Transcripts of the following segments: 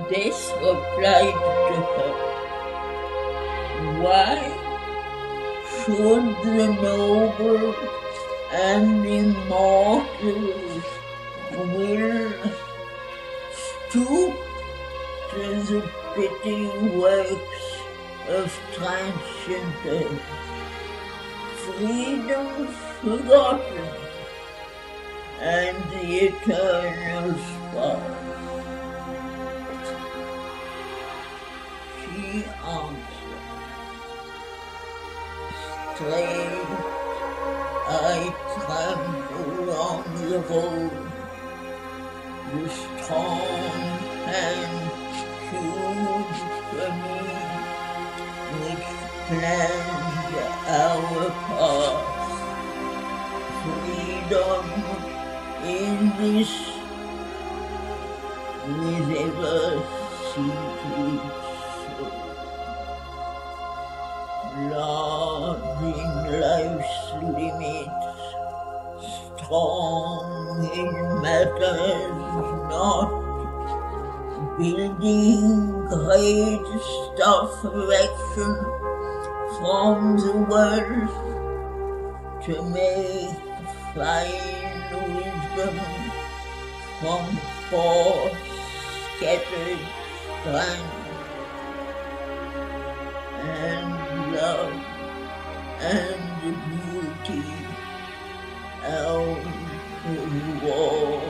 This replied to her, "Why should the noble and immortal will stoop to the petty works of transcendence? Freedom forgotten, and the eternal spark." She answered, "Straight I trample on the road, the strong hand choose for me, which planned our path. Freedom in this river-seated soul, large in life's limits, strong in matters not, building great stuff of action from the world to make fine wisdom from force scattered strength, and love and beauty out of war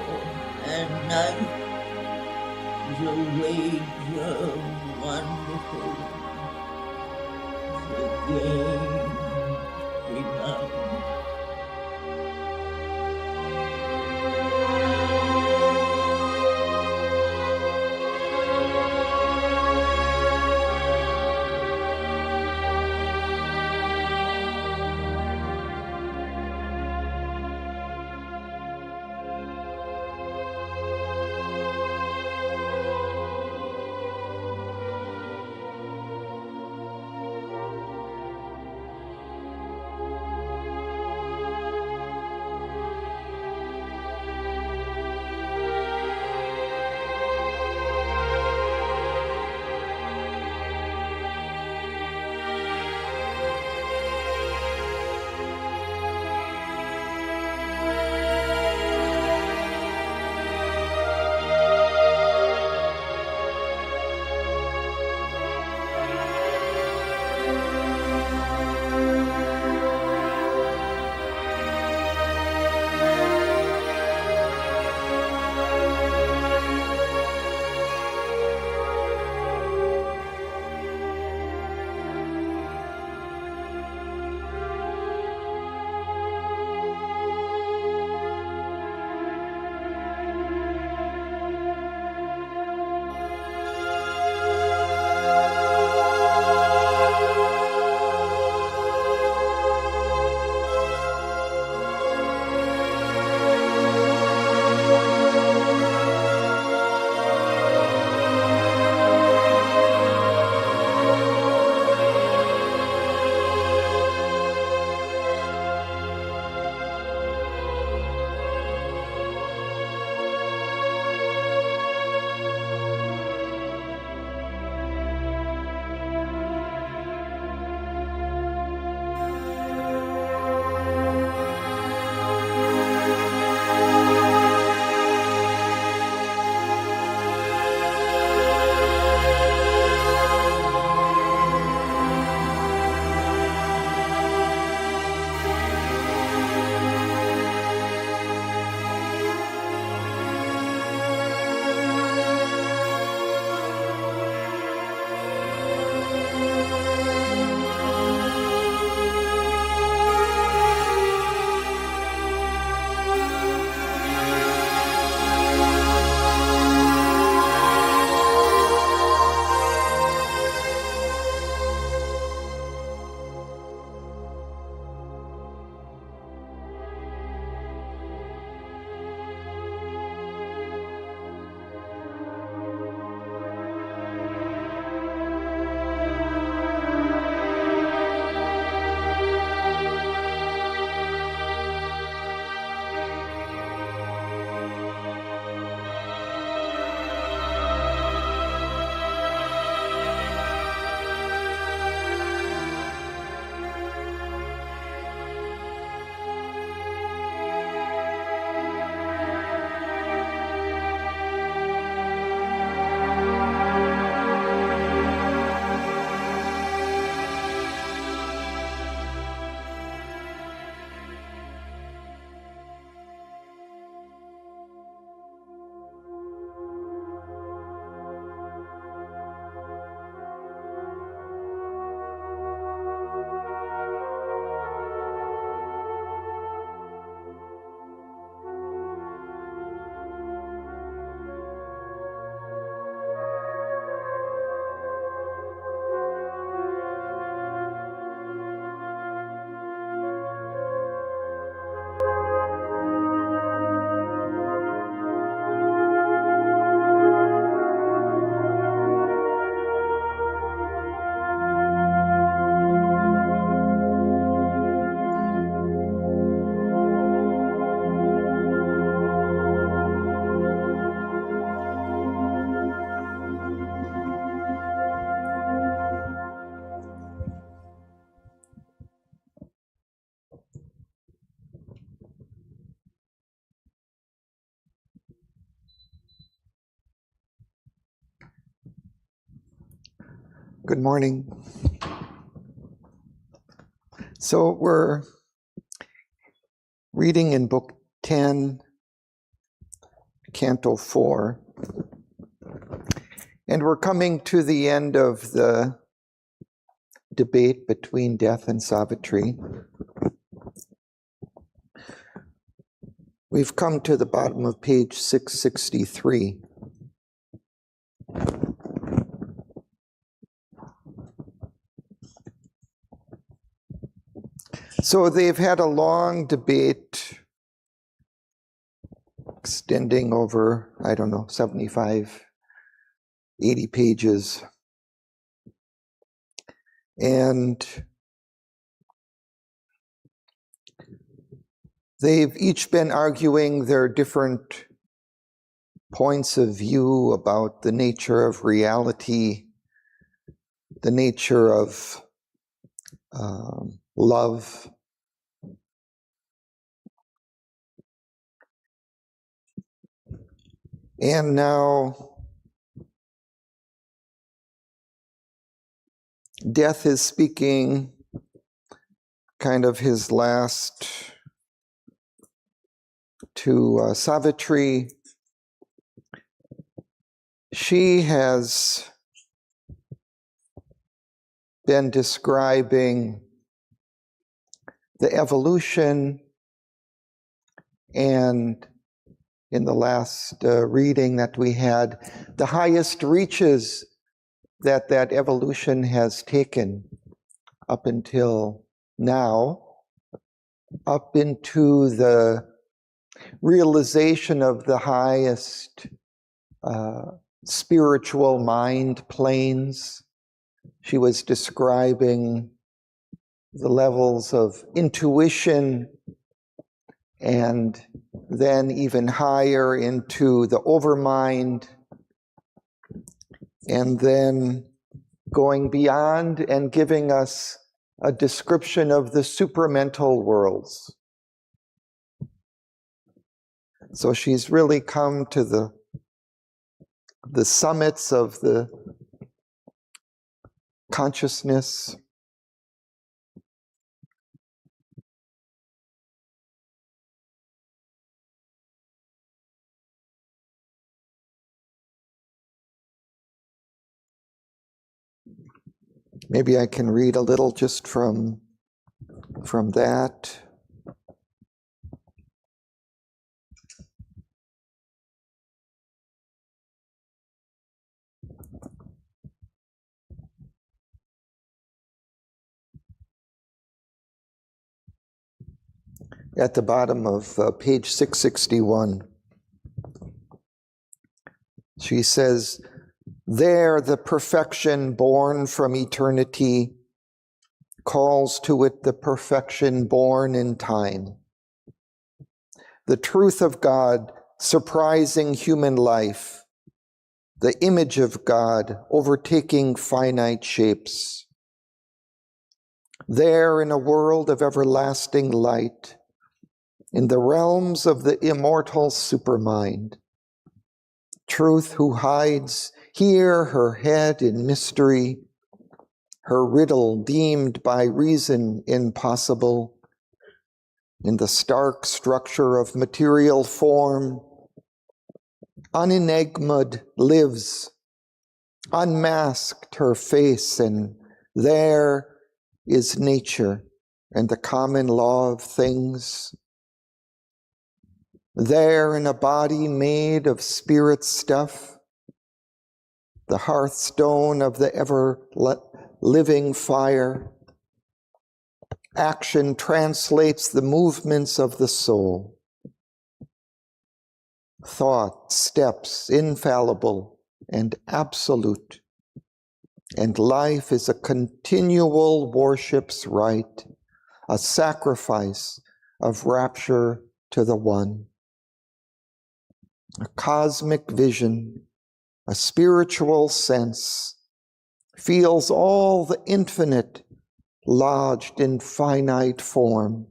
and night, the wage of wonderful, the game divine. Good morning. So we're reading in Book 10, Canto 4, and we're coming to the end of the debate between Death and Savitri. We've come to the bottom of page 663. So they've had a long debate extending over, 75, 80 pages. And they've each been arguing their different points of view about the nature of reality, the nature of love. And now Death is speaking kind of his last to Savitri. She has been describing the evolution, and in the last reading that we had, the highest reaches that evolution has taken up until now, up into the realization of the highest spiritual mind planes. She was describing the levels of intuition, and then even higher into the overmind, and then going beyond and giving us a description of the supramental worlds. So she's really come to the summits of the consciousness. Maybe I can read a little just from that. At the bottom of page 661, she says, "There the perfection born from eternity calls to it the perfection born in time. The truth of God surprising human life, the image of God overtaking finite shapes. There in a world of everlasting light, in the realms of the immortal supermind, truth who hides here her head in mystery, her riddle deemed by reason impossible, in the stark structure of material form, unenigmaed lives, unmasked her face, and there is nature and the common law of things. There in a body made of spirit stuff, the hearthstone of the ever-living fire, action translates the movements of the soul. Thought, steps, infallible and absolute, and life is a continual worship's rite, a sacrifice of rapture to the One. A cosmic vision, a spiritual sense, feels all the infinite lodged in finite form,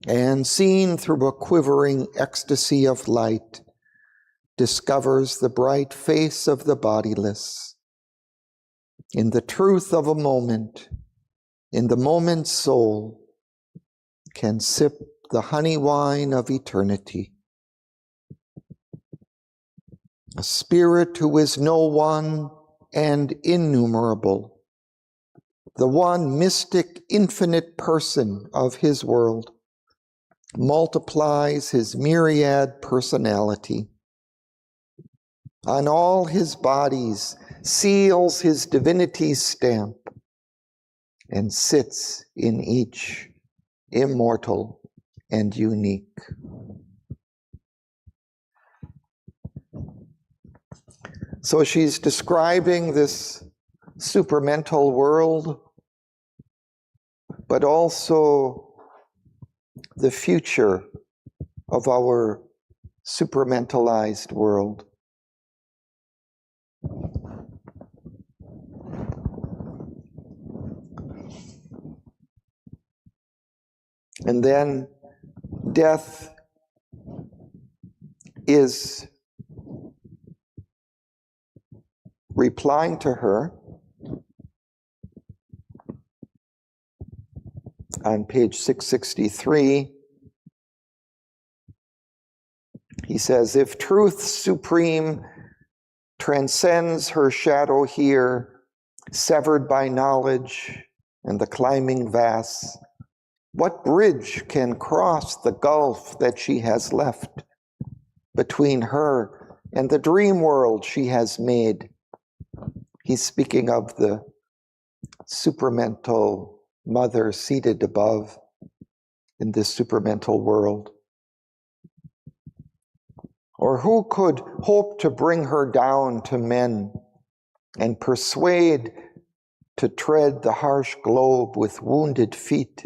and seen through a quivering ecstasy of light, discovers the bright face of the bodiless, in the truth of a moment, in the moment's soul, can sip the honey wine of eternity. A spirit who is no one and innumerable, the one mystic infinite person of his world, multiplies his myriad personality. On all his bodies seals his divinity's stamp and sits in each immortal and unique. So she's describing this supramental world, but also the future of our supramentalized world. And then death is replying to her on page 663. He says, if truth supreme transcends her shadow here, severed by knowledge and the climbing vast, what bridge can cross the gulf that she has left between her and the dream world she has made? He's speaking of the supramental mother seated above in this supramental world. Or who could hope to bring her down to men and persuade to tread the harsh globe with wounded feet,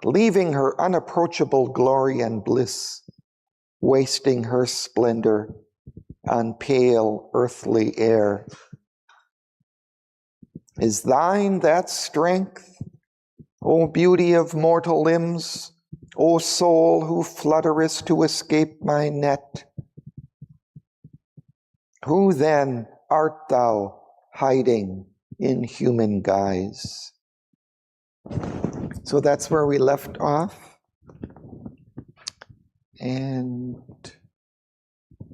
leaving her unapproachable glory and bliss, wasting her splendor on pale earthly air? Is thine that strength, O beauty of mortal limbs, O soul who flutterest to escape my net? Who then art thou hiding in human guise? So that's where we left off. And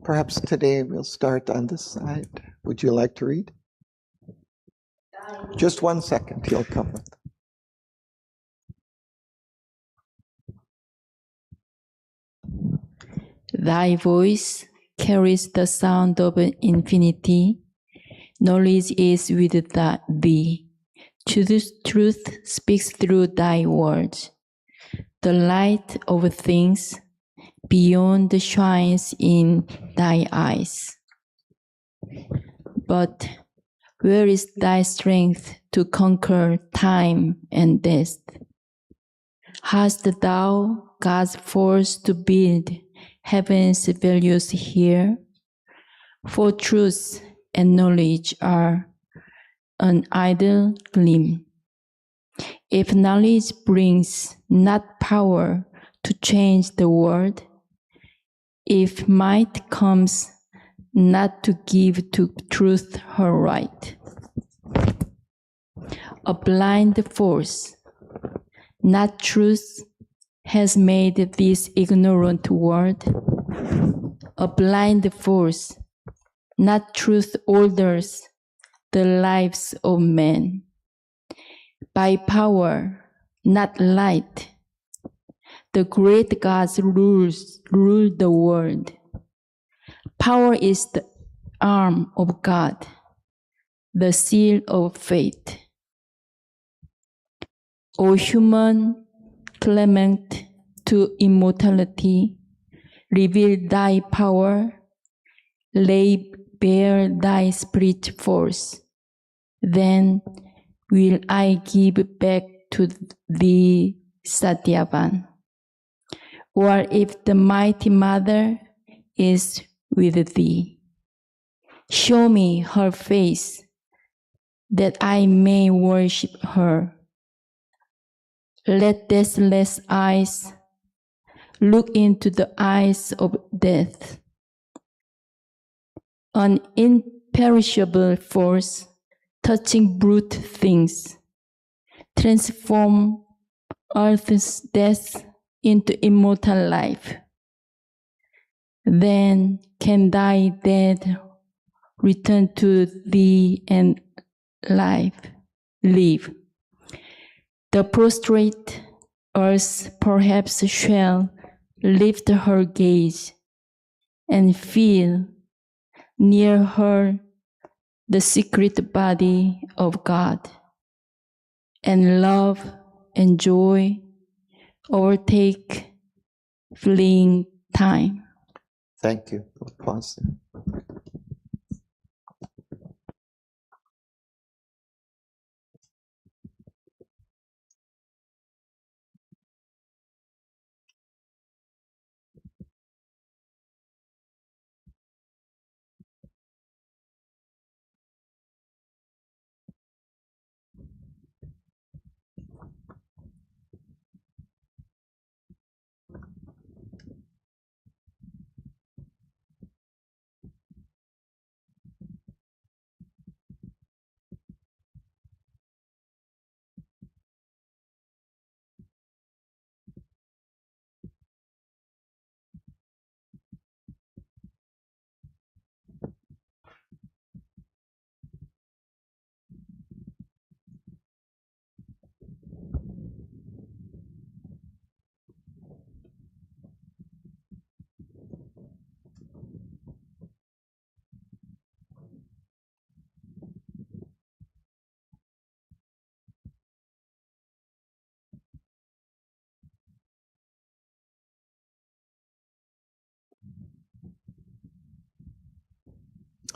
perhaps today we'll start on this side. Would you like to read? Just 1 second, he'll come with. Thy voice carries the sound of infinity. Knowledge is with thee. Truth speaks through thy words. The light of things beyond shines in thy eyes. But where is thy strength to conquer time and death? Hast thou God's force to build heaven's values here? For truth and knowledge are an idle gleam. If knowledge brings not power to change the world, if might comes not to give to truth her right, a blind force, not truth, has made this ignorant world. A blind force, not truth, orders the lives of men. By power, not light, the great gods rule the world. Power is the arm of God, the seal of faith. O human, clement to immortality, reveal thy power, lay bare thy spirit force. Then will I give back to thee Satyavan. Or if the mighty mother is with thee, show me her face, that I may worship her. Let deathless eyes look into the eyes of death. An imperishable force touching brute things, transform earth's death into immortal life. Then can thy dead return to thee and live. The prostrate earth perhaps shall lift her gaze and feel near her the secret body of God, and love and joy overtake fleeing time. Thank you. We'll pause there.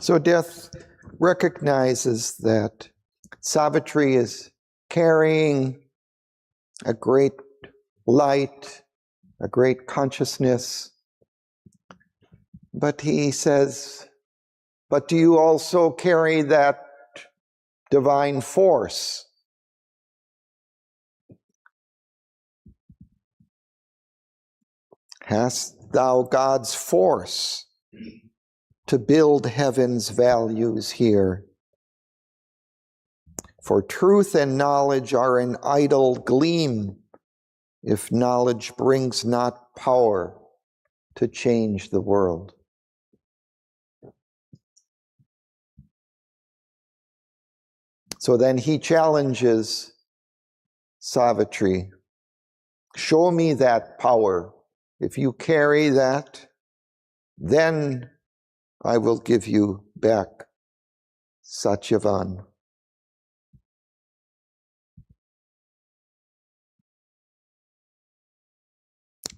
So death recognizes that Savitri is carrying a great light, a great consciousness. But he says, but do you also carry that divine force? Hast thou God's force to build heaven's values here? For truth and knowledge are an idle gleam if knowledge brings not power to change the world. So then he challenges Savitri, show me that power. If you carry that, then I will give you back Satyavan.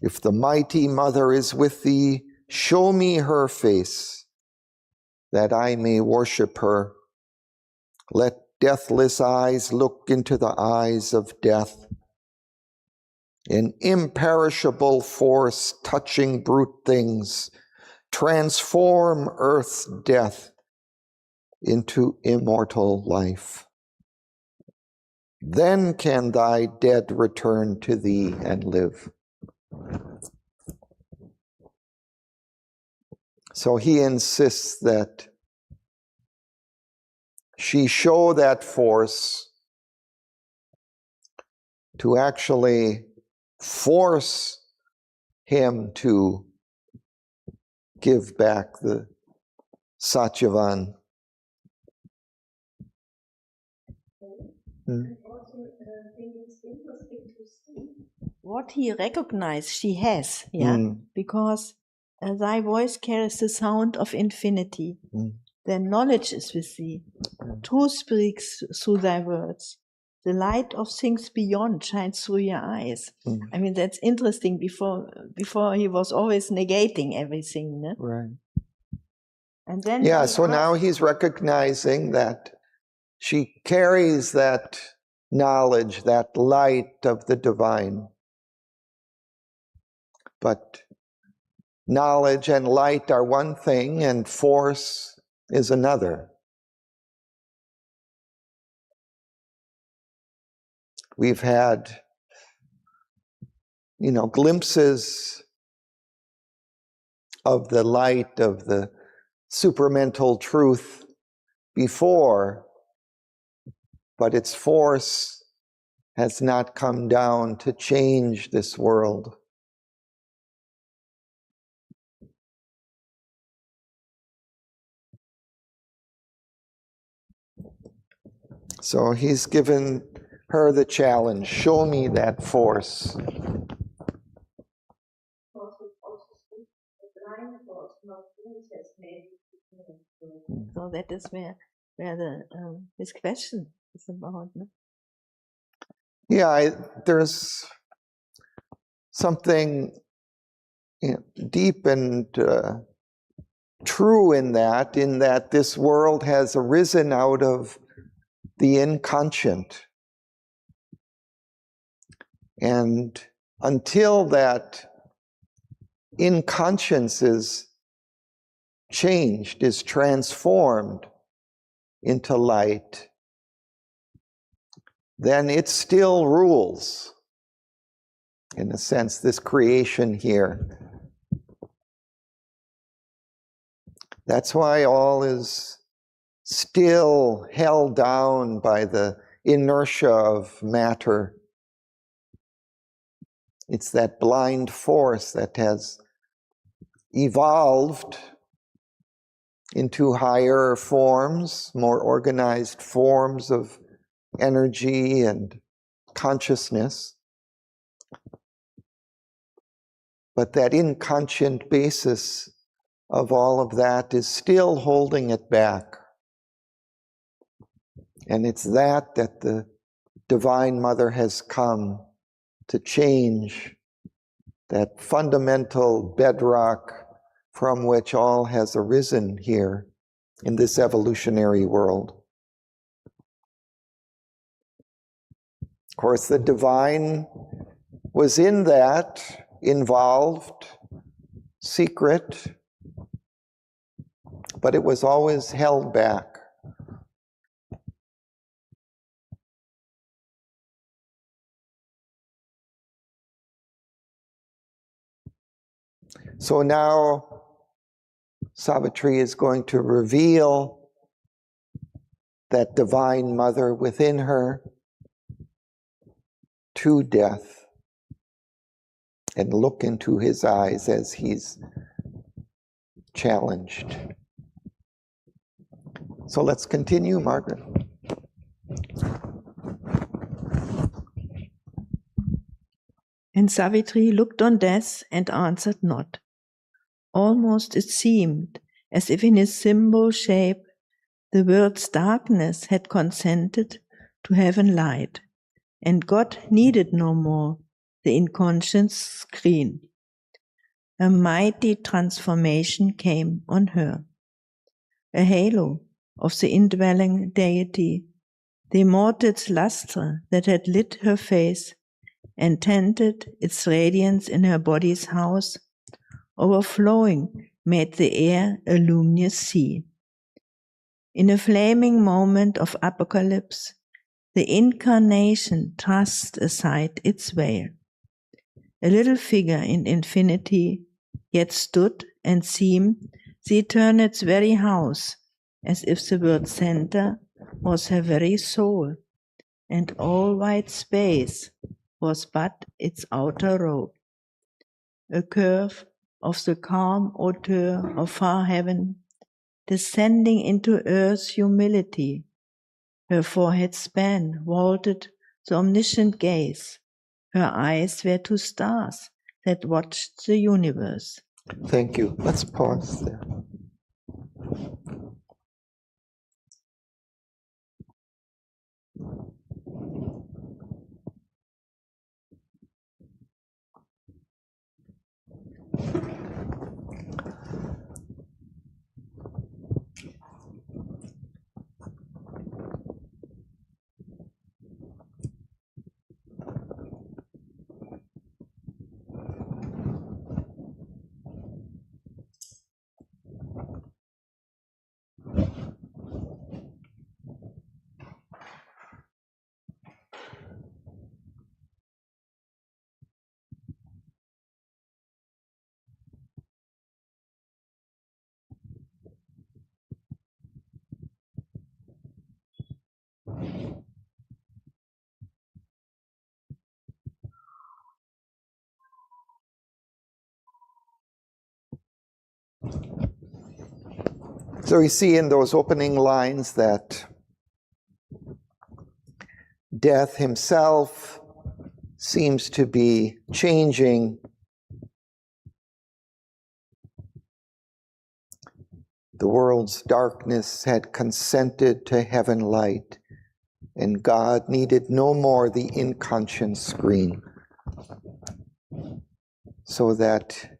If the mighty mother is with thee, show me her face, that I may worship her. Let deathless eyes look into the eyes of death. An imperishable force touching brute things, transform earth's death into immortal life. Then can thy dead return to thee and live. So he insists that she show that force to actually force him to give back the Satyavan. What he recognized she has, yeah, because thy voice carries the sound of infinity. Then knowledge is with thee. Truth speaks through thy words. The light of things beyond shines through your eyes. I mean, that's interesting. Before he was always negating everything. Ne? Right. And then so now he's recognizing that she carries that knowledge, that light of the divine. But knowledge and light are one thing, and force is another. We've had, glimpses of the light of the supramental truth before, but its force has not come down to change this world. So he's given her the challenge, show me that force. So that is where the his question is about. No? Yeah, there's something deep and true in that this world has arisen out of the inconscient. And until that inconscience is changed, is transformed into light, then it still rules, in a sense, this creation here. That's why all is still held down by the inertia of matter. It's that blind force that has evolved into higher forms, more organized forms of energy and consciousness. But that inconscient basis of all of that is still holding it back. And it's that the Divine Mother has come to change, that fundamental bedrock from which all has arisen here in this evolutionary world. Of course, the divine was in that, involved, secret, but it was always held back. So now Savitri is going to reveal that Divine Mother within her to Death and look into his eyes as he's challenged. So let's continue, Margaret. And Savitri looked on Death and answered not. Almost it seemed as if in his symbol shape the world's darkness had consented to heaven light, and God needed no more the inconscient screen. A mighty transformation came on her. A halo of the indwelling deity, the immortal's lustre that had lit her face and tinted its radiance in her body's house, overflowing made the air a luminous sea. In a flaming moment of apocalypse, the incarnation thrust aside its veil. A little figure in infinity yet stood and seemed the eternal's very house, as if the world's center was her very soul, and all white space was but its outer robe. A curve of the calm hauteur of far heaven, descending into earth's humility, her forehead span vaulted the omniscient gaze, her eyes were two stars that watched the universe. Thank you. Let's pause there. So we see in those opening lines that Death himself seems to be changing. The world's darkness had consented to heaven light, and God needed no more the inconscient screen, so that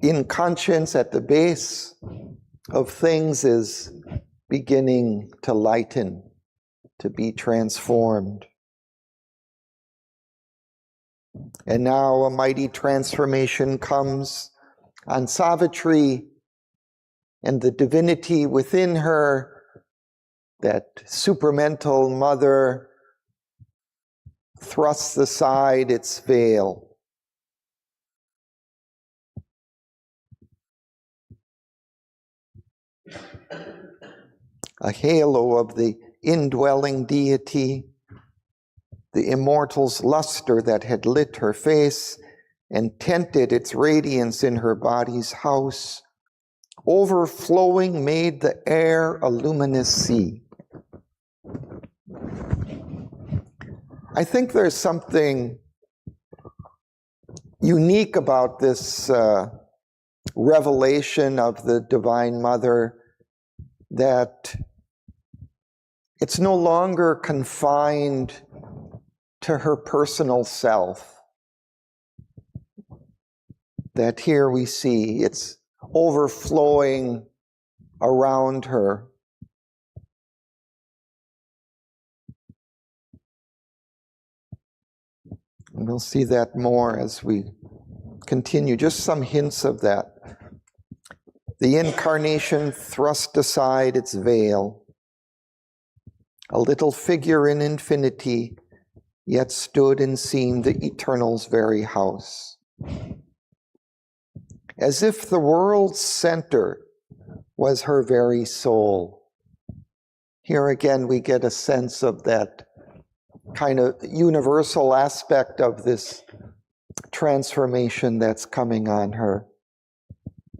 inconscience at the base of things is beginning to lighten, to be transformed. And now a mighty transformation comes on Savitri, and the divinity within her, that supramental mother, thrusts aside its veil. A halo of the indwelling deity, the immortal's luster that had lit her face and tinted its radiance in her body's house, overflowing made the air a luminous sea. I think there's something unique about this revelation of the Divine Mother, that it's no longer confined to her personal self. That here we see it's overflowing around her. And we'll see that more as we continue. Just some hints of that. The incarnation thrust aside its veil. A little figure in infinity, yet stood and seemed the eternal's very house. As if the world's center was her very soul. Here again we get a sense of that kind of universal aspect of this transformation that's coming on her.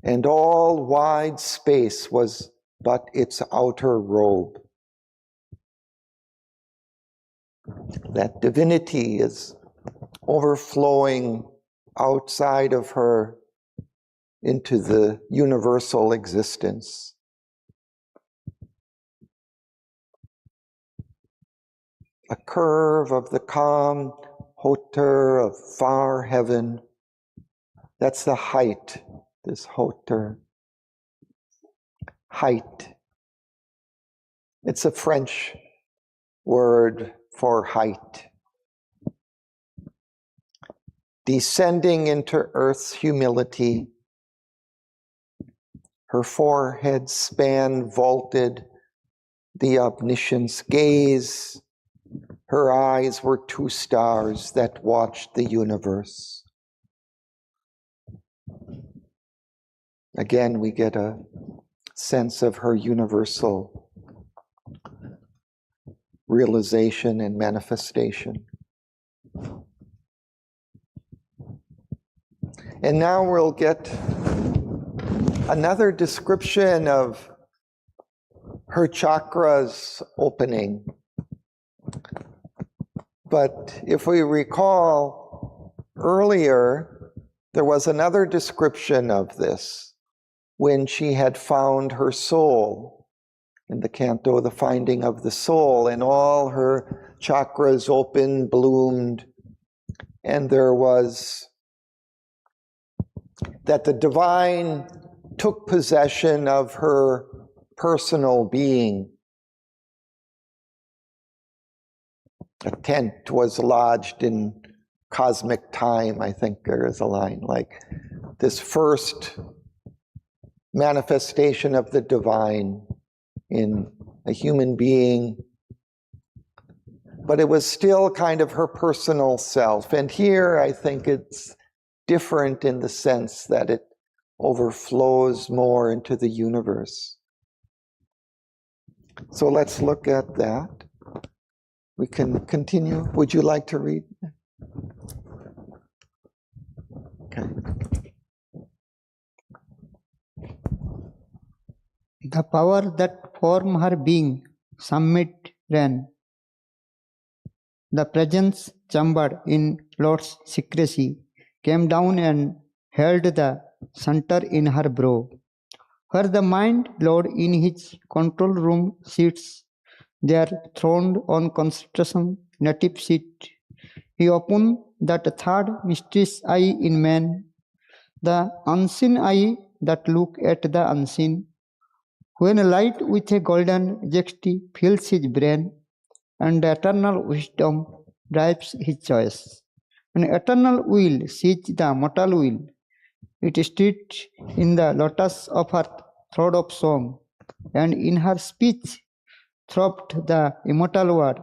And all wide space was but its outer robe. That divinity is overflowing outside of her into the universal existence. A curve of the calm hauteur of far heaven. That's the height, this hauteur. Height. It's a French word for height. Descending into earth's humility, her forehead span vaulted the omniscient's gaze. Her eyes were two stars that watched the universe. Again, we get a sense of her universal realization and manifestation. And now we'll get another description of her chakras opening. But if we recall earlier, there was another description of this when she had found her soul in the Canto, the finding of the soul, and all her chakras opened, bloomed, and there was that the divine took possession of her personal being. A tent was lodged in cosmic time, I think there is a line, like this first manifestation of the divine in a human being. But it was still kind of her personal self. And here I think it's different in the sense that it overflows more into the universe. So let's look at that. We can continue. Would you like to read? Okay. The power that formed her being summit ran. The presence chambered in Lord's secrecy came down and held the center in her brow. Where the mind Lord in his control room sits, there throned on concentration native seat. He opened that third mysterious eye in man, the unseen eye that look at the unseen. When light with a golden majesty fills his brain, and eternal wisdom drives his choice. An eternal will sees the mortal will. It stood in the lotus of her throat of song, and in her speech throbbed the immortal word.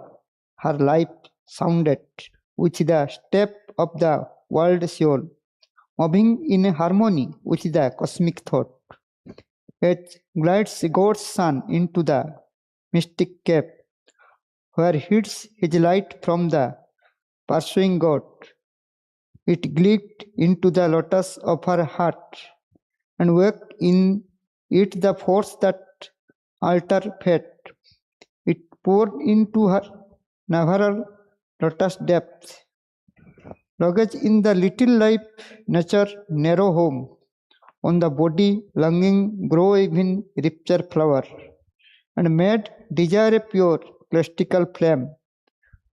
Her life sounded with the step of the world soul, moving in harmony with the cosmic thought. It glides God's sun into the mystic cave, where hits his light from the pursuing God. It gleamed into the lotus of her heart, and woke in it the force that altered fate. It poured into her naval lotus depths, luggage in the little life nature narrow home. On the body longing grow even rapture flower, and made desire a pure celestial flame,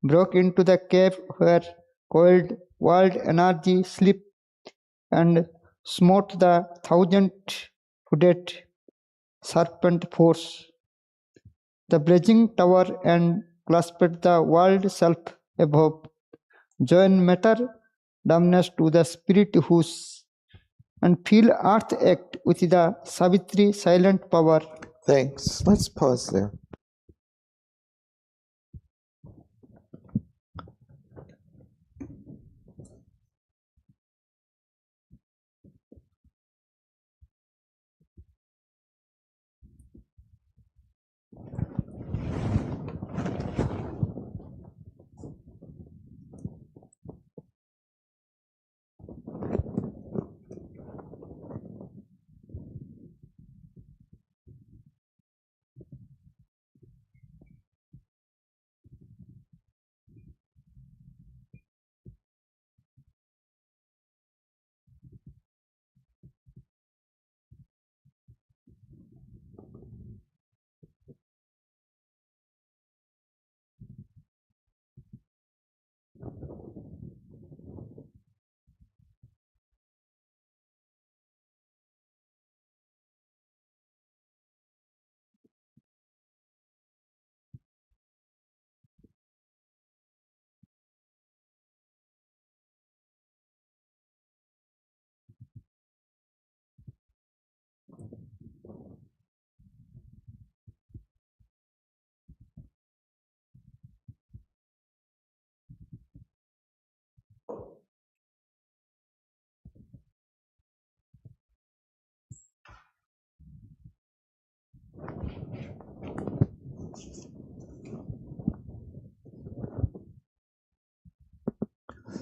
broke into the cave where coiled world energy sleep, and smote the thousand-footed serpent force, the blazing tower, and clasped the world self above, join matter dumbness to the spirit whose, and feel earth act with the Savitri silent power. Thanks. Let's pause there.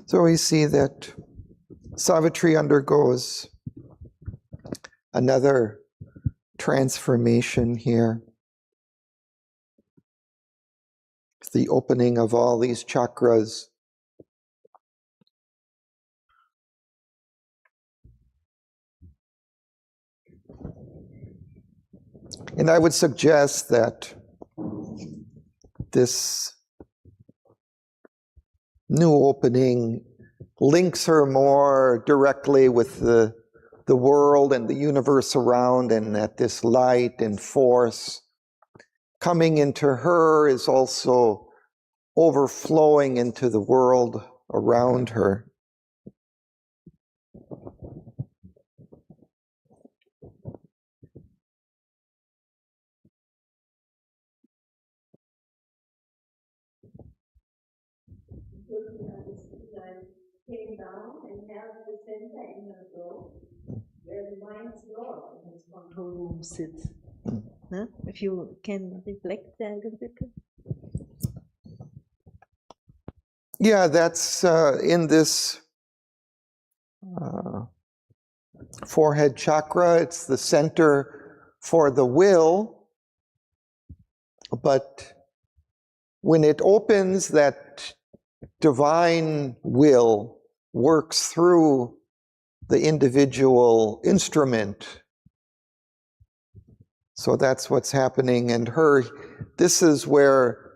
So we see that Savitri undergoes another transformation here. The opening of all these chakras. And I would suggest that this new opening links her more directly with the world and the universe around, and that this light and force coming into her is also overflowing into the world around her. Came down and held the center in her throat, where the mind's Lord in his control room sits. Huh? If you can reflect there a little bit. Yeah, that's in this forehead chakra. It's the center for the will, but when it opens, that divine will works through the individual instrument. So that's what's happening in her. This is where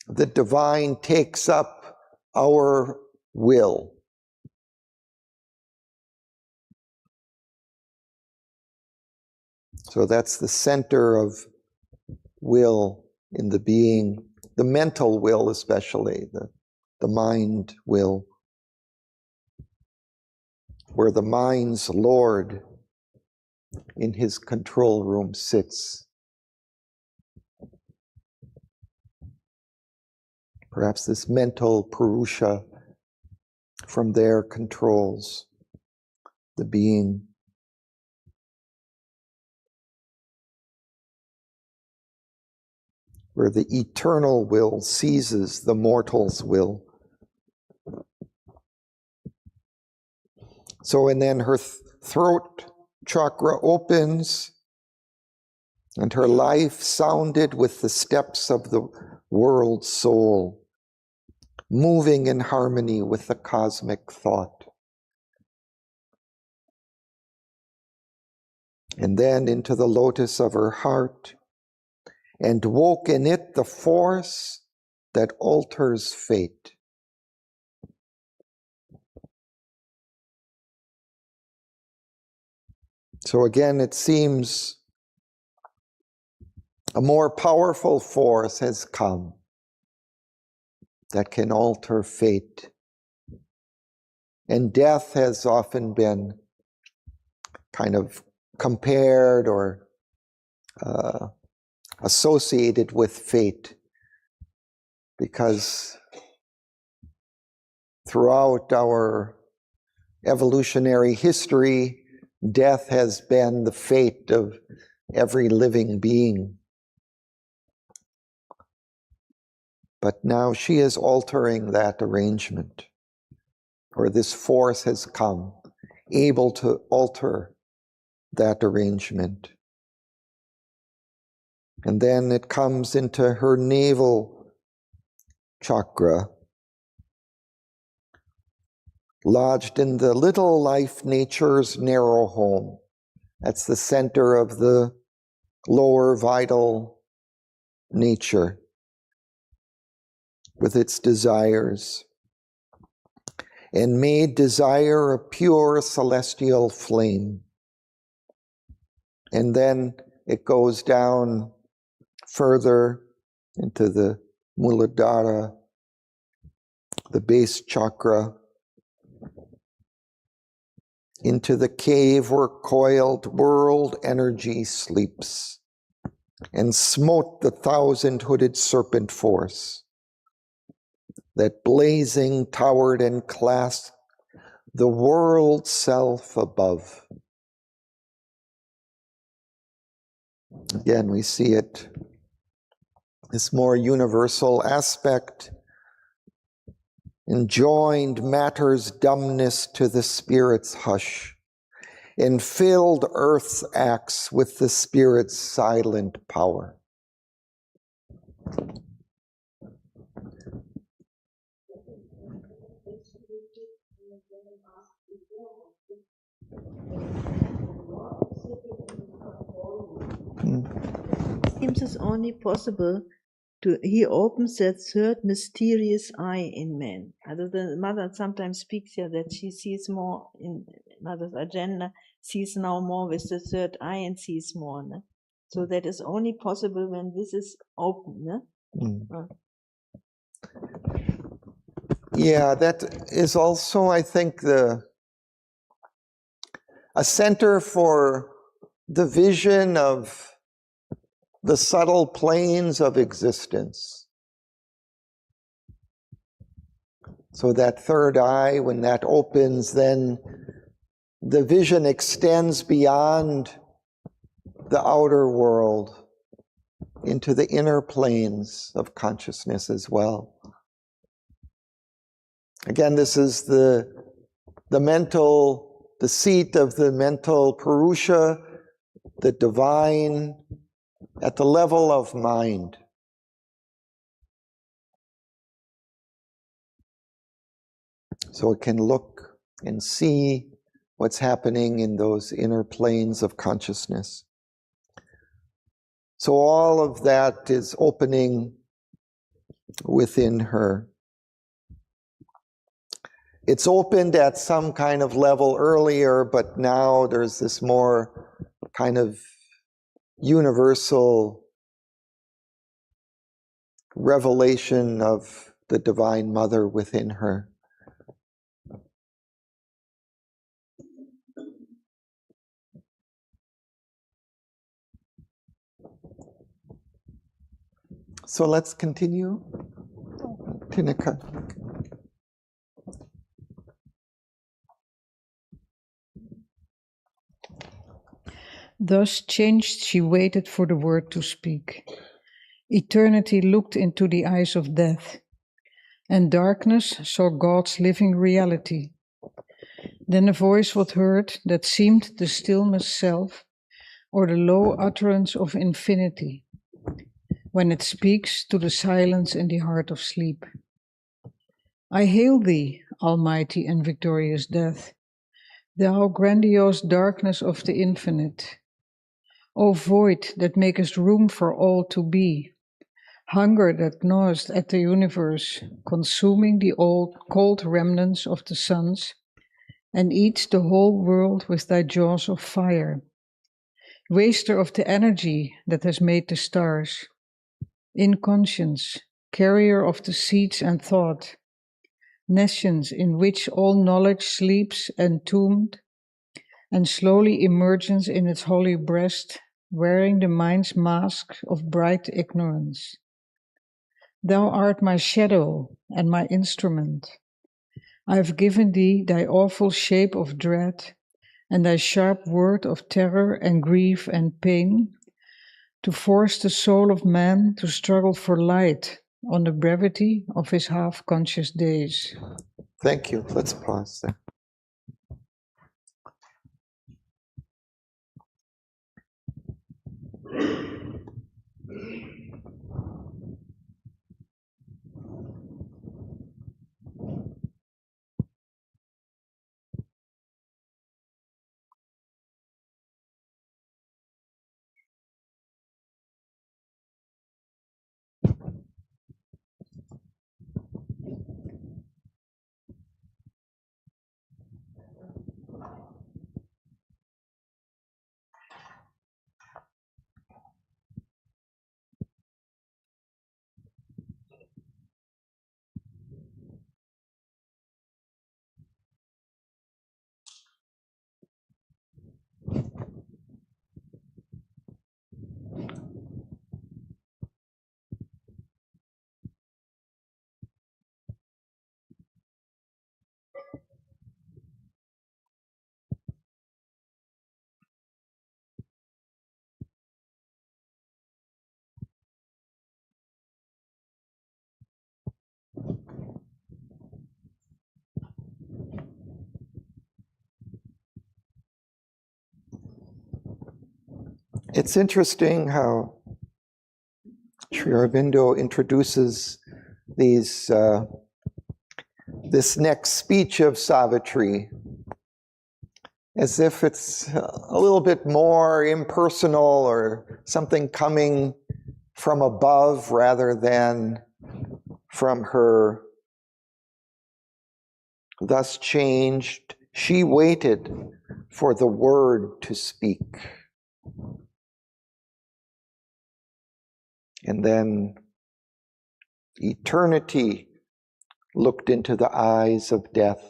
the divine takes up our will. So that's the center of will in the being, the mental will especially, the mind will, where the mind's Lord in his control room sits. Perhaps this mental Purusha from there controls the being. Where the eternal will seizes the mortal's will. So, and then her throat chakra opens, and her life sounded with the steps of the world soul, moving in harmony with the cosmic thought. And then into the lotus of her heart, and woke in it the force that alters fate. So again, it seems a more powerful force has come that can alter fate. And death has often been kind of compared or associated with fate, because throughout our evolutionary history, death has been the fate of every living being. But now she is altering that arrangement, or this force has come, able to alter that arrangement. And then it comes into her navel chakra, lodged in the little life nature's narrow home. That's the center of the lower vital nature with its desires, and made desire a pure celestial flame. And then it goes down further into the Muladhara, the base chakra, into the cave where coiled world energy sleeps, and smote the 1,000-hooded serpent force that blazing towered and clasped the world self above. Again, we see it, this more universal aspect, enjoined matter's dumbness to the spirit's hush, and filled earth's acts with the spirit's silent power. Seems it's only possible he opens that third mysterious eye in man. The mother sometimes speaks here that she sees more in mother's agenda, sees now more with the third eye and sees more. Ne? So that is only possible when this is open. Ne? Yeah, that is also, I think, a center for the vision of the subtle planes of existence. So that third eye, when that opens, then the vision extends beyond the outer world into the inner planes of consciousness as well. Again, this is the seat of the mental Purusha, the divine at the level of mind. So it can look and see what's happening in those inner planes of consciousness. So all of that is opening within her. It's opened at some kind of level earlier, but now there's this more kind of universal revelation of the Divine Mother within her. So let's continue. Tinika. Thus changed, she waited for the word to speak. Eternity looked into the eyes of death, and darkness saw God's living reality. Then a voice was heard that seemed the stillness self, or the low utterance of infinity, when it speaks to the silence in the heart of sleep. I hail thee, almighty and victorious death, thou grandiose darkness of the infinite. O void that makest room for all to be, hunger that gnawest at the universe, consuming the old cold remnants of the suns, and eats the whole world with thy jaws of fire. Waster of the energy that has made the stars, inconscience, carrier of the seeds and thought, nescience in which all knowledge sleeps entombed, and slowly emerges in its holy breast, wearing the mind's mask of bright ignorance. Thou art my shadow and my instrument. I have given thee thy awful shape of dread, and thy sharp word of terror and grief and pain, to force the soul of man to struggle for light on the brevity of his half-conscious days. Thank you. Let's pause there. It's interesting how Sri Aurobindo introduces these this next speech of Savitri as if it's a little bit more impersonal or something coming from above rather than from her. Thus changed, she waited for the word to speak. And then eternity looked into the eyes of death,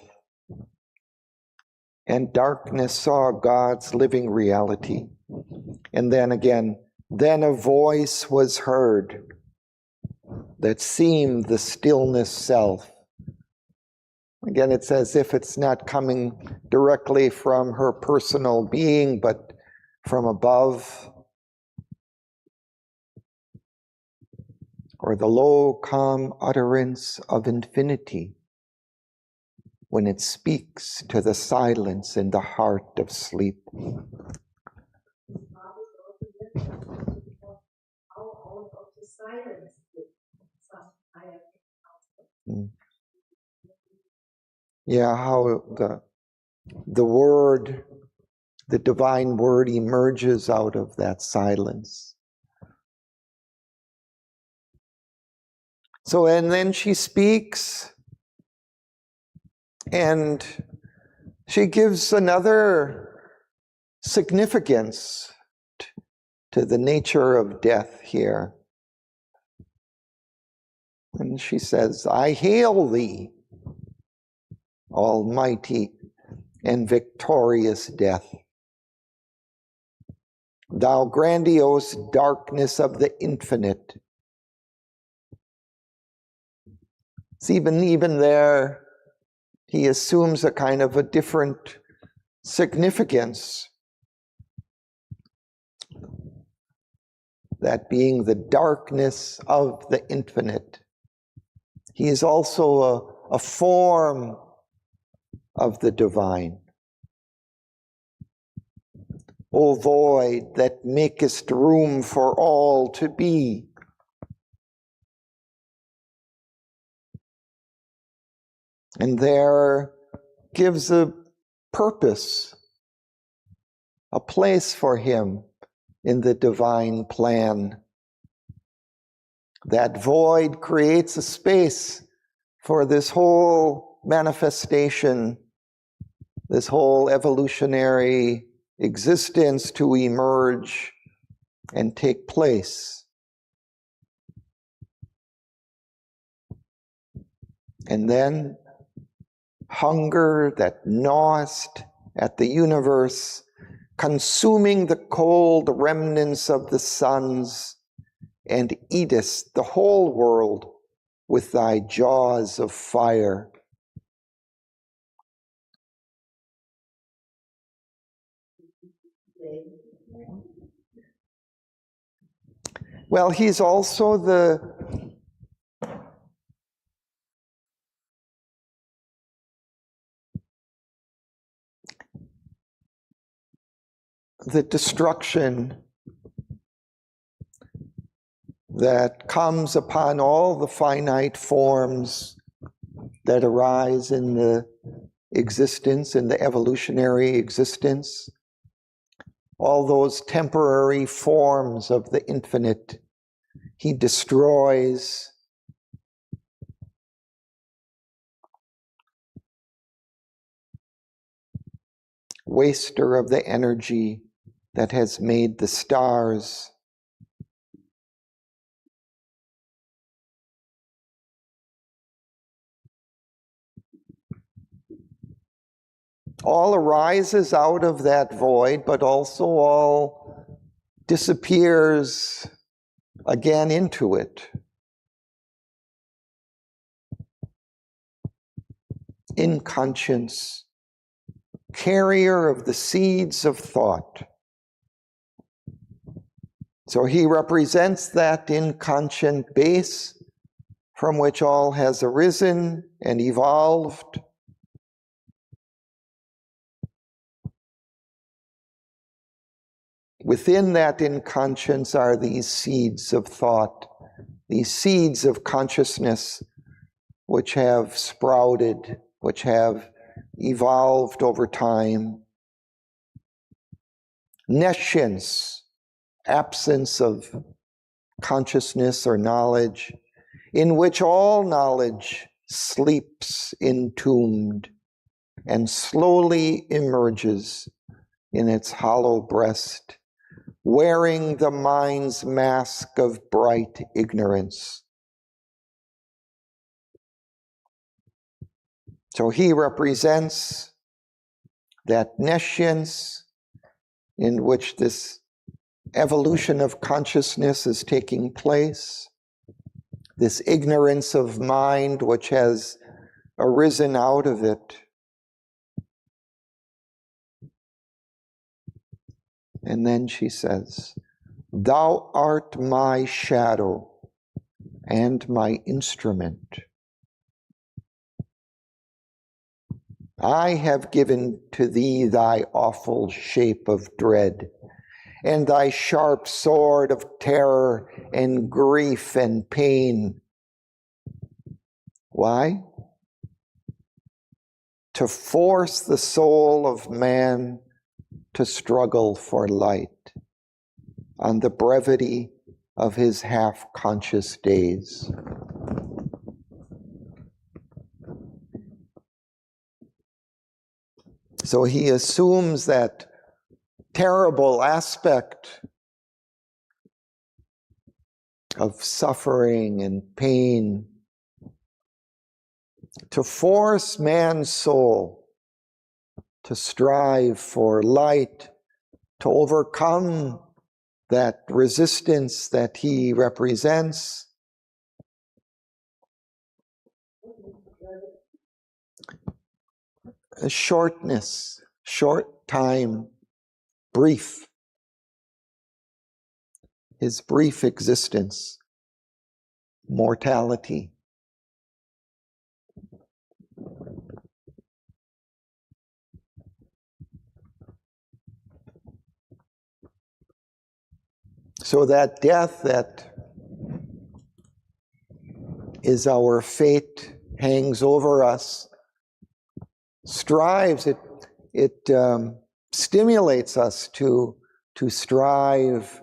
and darkness saw God's living reality. And then again, then a voice was heard that seemed the stillness self. Again, it's as if it's not coming directly from her personal being, but from above, or the low, calm utterance of infinity when it speaks to the silence in the heart of sleep. Yeah, how the word, the divine word emerges out of that silence. So, and then she speaks, and she gives another significance to the nature of death here. And she says, I hail thee, almighty and victorious death, thou grandiose darkness of the infinite. It's even there, he assumes a kind of a different significance, that being the darkness of the infinite. He is also a form of the divine. O void that makest room for all to be. And there gives a purpose, a place for him in the divine plan. That void creates a space for this whole manifestation, this whole evolutionary existence to emerge and take place. And then hunger that gnawest at the universe, consuming the cold remnants of the suns, and eatest the whole world with thy jaws of fire. Well, he's also the destruction that comes upon all the finite forms that arise in the existence, in the evolutionary existence. All those temporary forms of the infinite, he destroys. Waster of the energy that has made the stars. All arises out of that void, but also all disappears again into it. Inconscience, carrier of the seeds of thought. So he represents that inconscient base from which all has arisen and evolved. Within that inconscience are these seeds of thought, these seeds of consciousness which have sprouted, which have evolved over time. Nescience, absence of consciousness or knowledge, in which all knowledge sleeps entombed and slowly emerges in its hollow breast, wearing the mind's mask of bright ignorance. So he represents that nescience in which this evolution of consciousness is taking place, this ignorance of mind which has arisen out of it. And then she says, thou art my shadow and my instrument. I have given to thee thy awful shape of dread, and thy sharp sword of terror and grief and pain. Why? To force the soul of man to struggle for light on the brevity of his half-conscious days. So he assumes that terrible aspect of suffering and pain to force man's soul to strive for light, to overcome that resistance that he represents. A shortness, short time, brief. His brief existence, mortality. So that death that is our fate hangs over us, strives, it stimulates us to strive,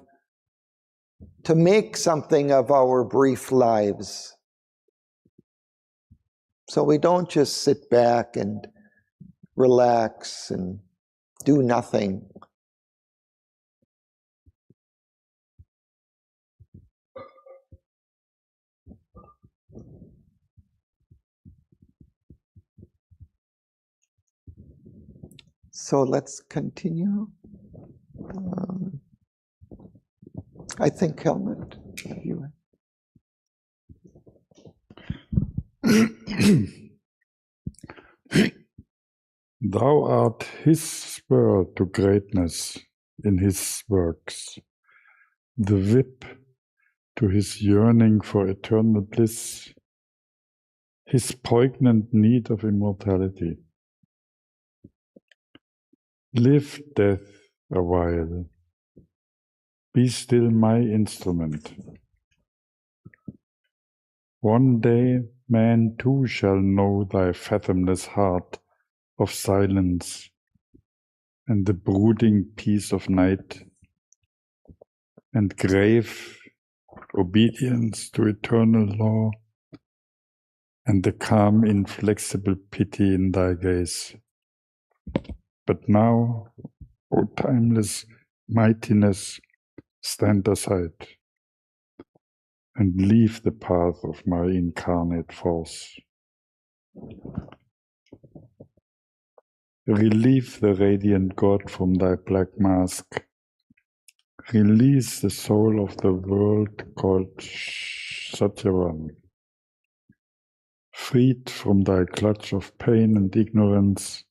to make something of our brief lives. So we don't just sit back and relax and do nothing. So let's continue. I think Helmut, you. Thou art his spur to greatness in his works, the whip to his yearning for eternal bliss, his poignant need of immortality. Live, death, a while. Be still my instrument. One day man too shall know thy fathomless heart of silence and the brooding peace of night, and grave obedience to eternal law, and the calm inflexible pity in thy gaze. But now, O timeless mightiness, stand aside and leave the path of my incarnate force. Relieve the radiant God from thy black mask. Release the soul of the world called Satyavan. Freed from thy clutch of pain and ignorance,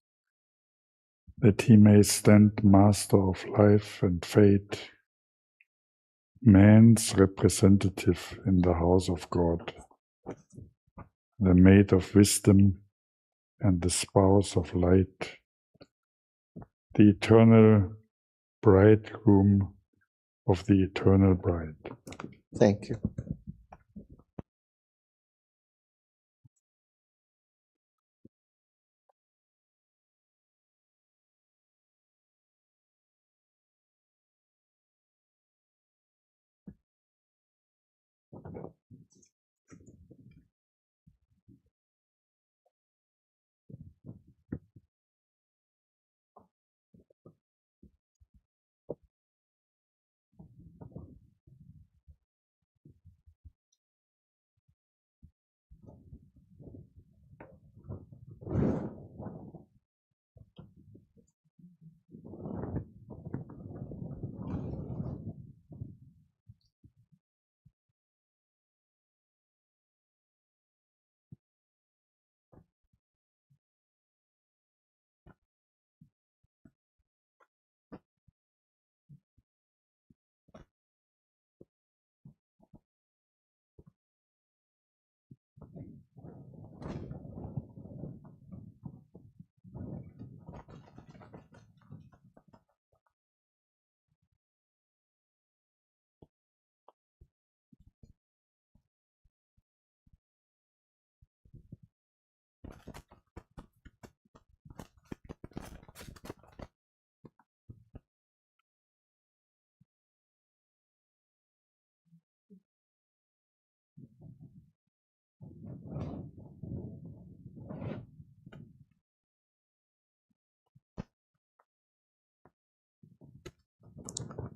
that he may stand master of life and fate, man's representative in the house of God, the maid of wisdom and the spouse of light, the eternal bridegroom of the eternal bride. Thank you.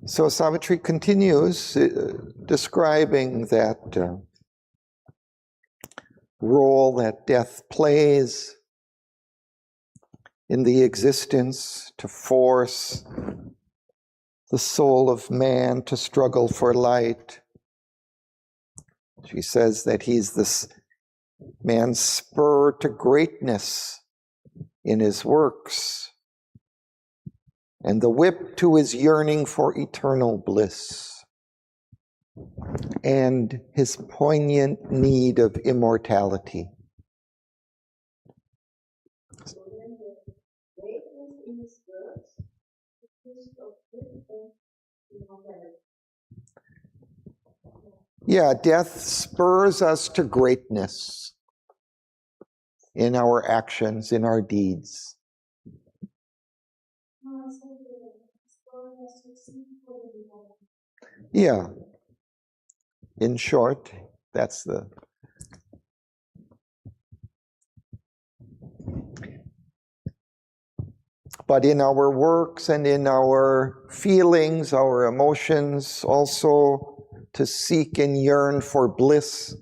So Savitri continues describing that role that death plays in the existence to force the soul of man to struggle for light. She says that he's this man's spur to greatness in his works, and the whip to his yearning for eternal bliss, and his poignant need of immortality. Yeah, death spurs us to greatness in our actions, in our deeds. Yeah. In short, that's the... But in our works and in our feelings, our emotions, also to seek and yearn for bliss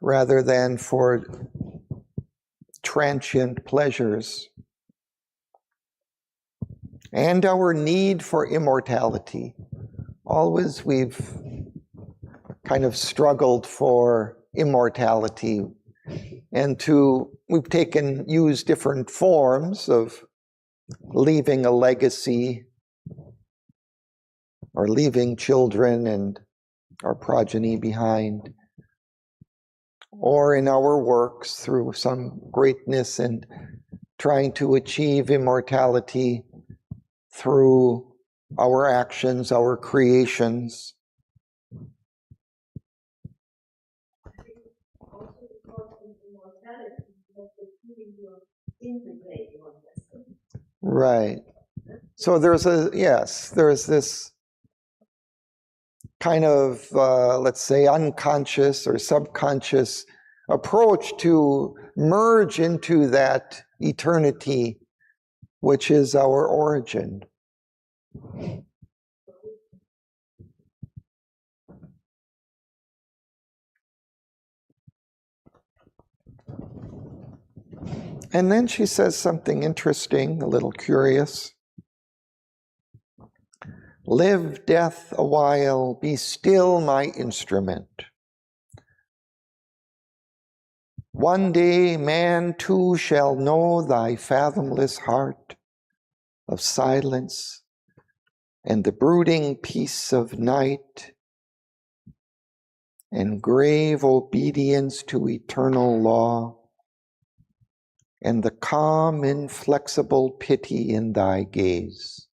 rather than for transient pleasures. And our need for immortality. Always we've kind of struggled for immortality, and we've used different forms of leaving a legacy or leaving children and our progeny behind, or in our works through some greatness and trying to achieve immortality through our actions, our creations. Right. So there's this kind of, let's say, unconscious or subconscious approach to merge into that eternity, which is our origin. And then she says something interesting, a little curious. Live, death, a while, be still my instrument. One day man too shall know thy fathomless heart of silence and the brooding peace of night and grave obedience to eternal law and the calm, inflexible pity in thy gaze.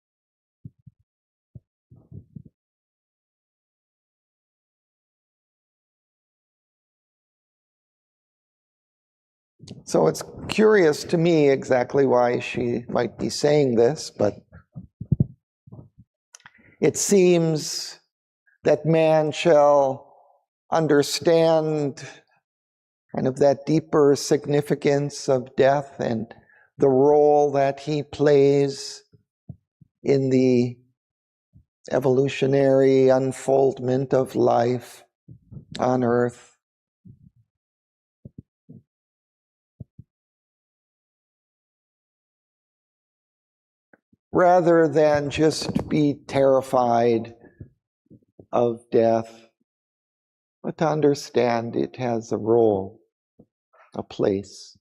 So it's curious to me exactly why she might be saying this, but it seems that man shall understand kind of that deeper significance of death and the role that he plays in the evolutionary unfoldment of life on earth. Rather than just be terrified of death, but to understand it has a role, a place.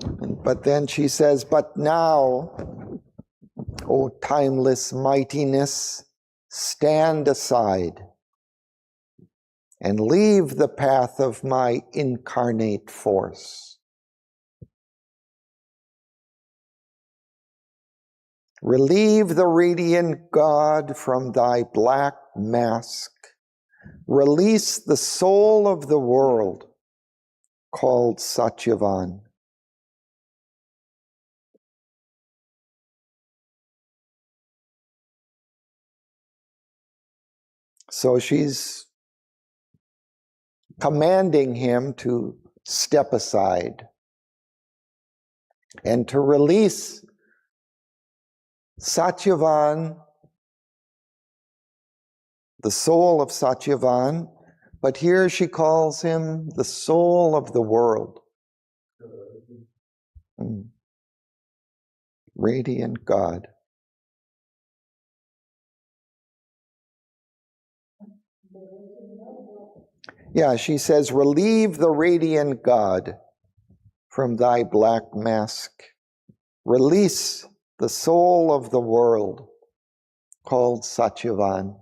But then she says, but now, O timeless mightiness, stand aside and leave the path of my incarnate force. Relieve the radiant God from thy black mask. Release the soul of the world called Satyavan. So she's commanding him to step aside, and to release Satyavan, the soul of Satyavan, but here she calls him the soul of the world. Radiant God. Yeah, she says, relieve the radiant God from thy black mask. Release the soul of the world called Satyavan.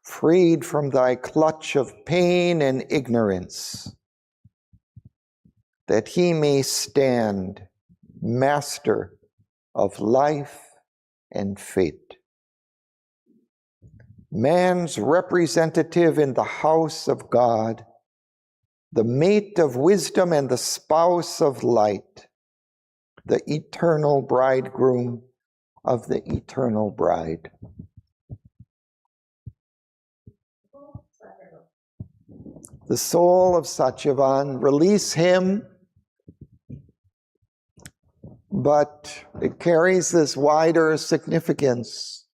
Freed from thy clutch of pain and ignorance, that he may stand master of life and fate. Man's representative in the house of God, the mate of wisdom and the spouse of light, the eternal bridegroom of the eternal bride. The soul of Satyavan, release him, but it carries this wider significance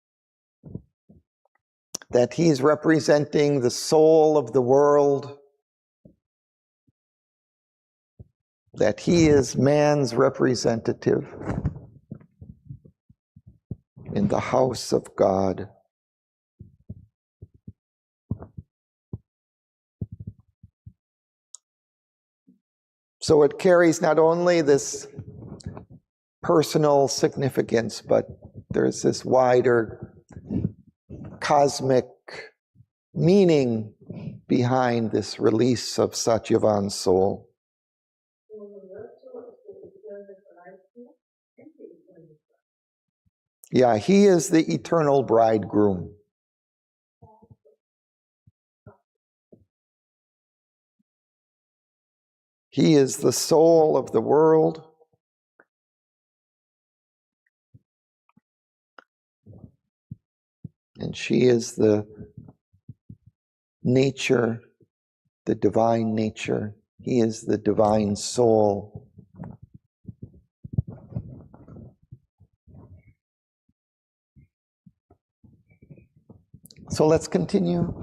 that he's representing the soul of the world, that he is man's representative in the house of God. So it carries not only this personal significance, but there's this wider cosmic meaning behind this release of Satyavan's soul. Yeah, he is the eternal bridegroom. He is the soul of the world. And she is the nature, the divine nature. He is the divine soul. So let's continue.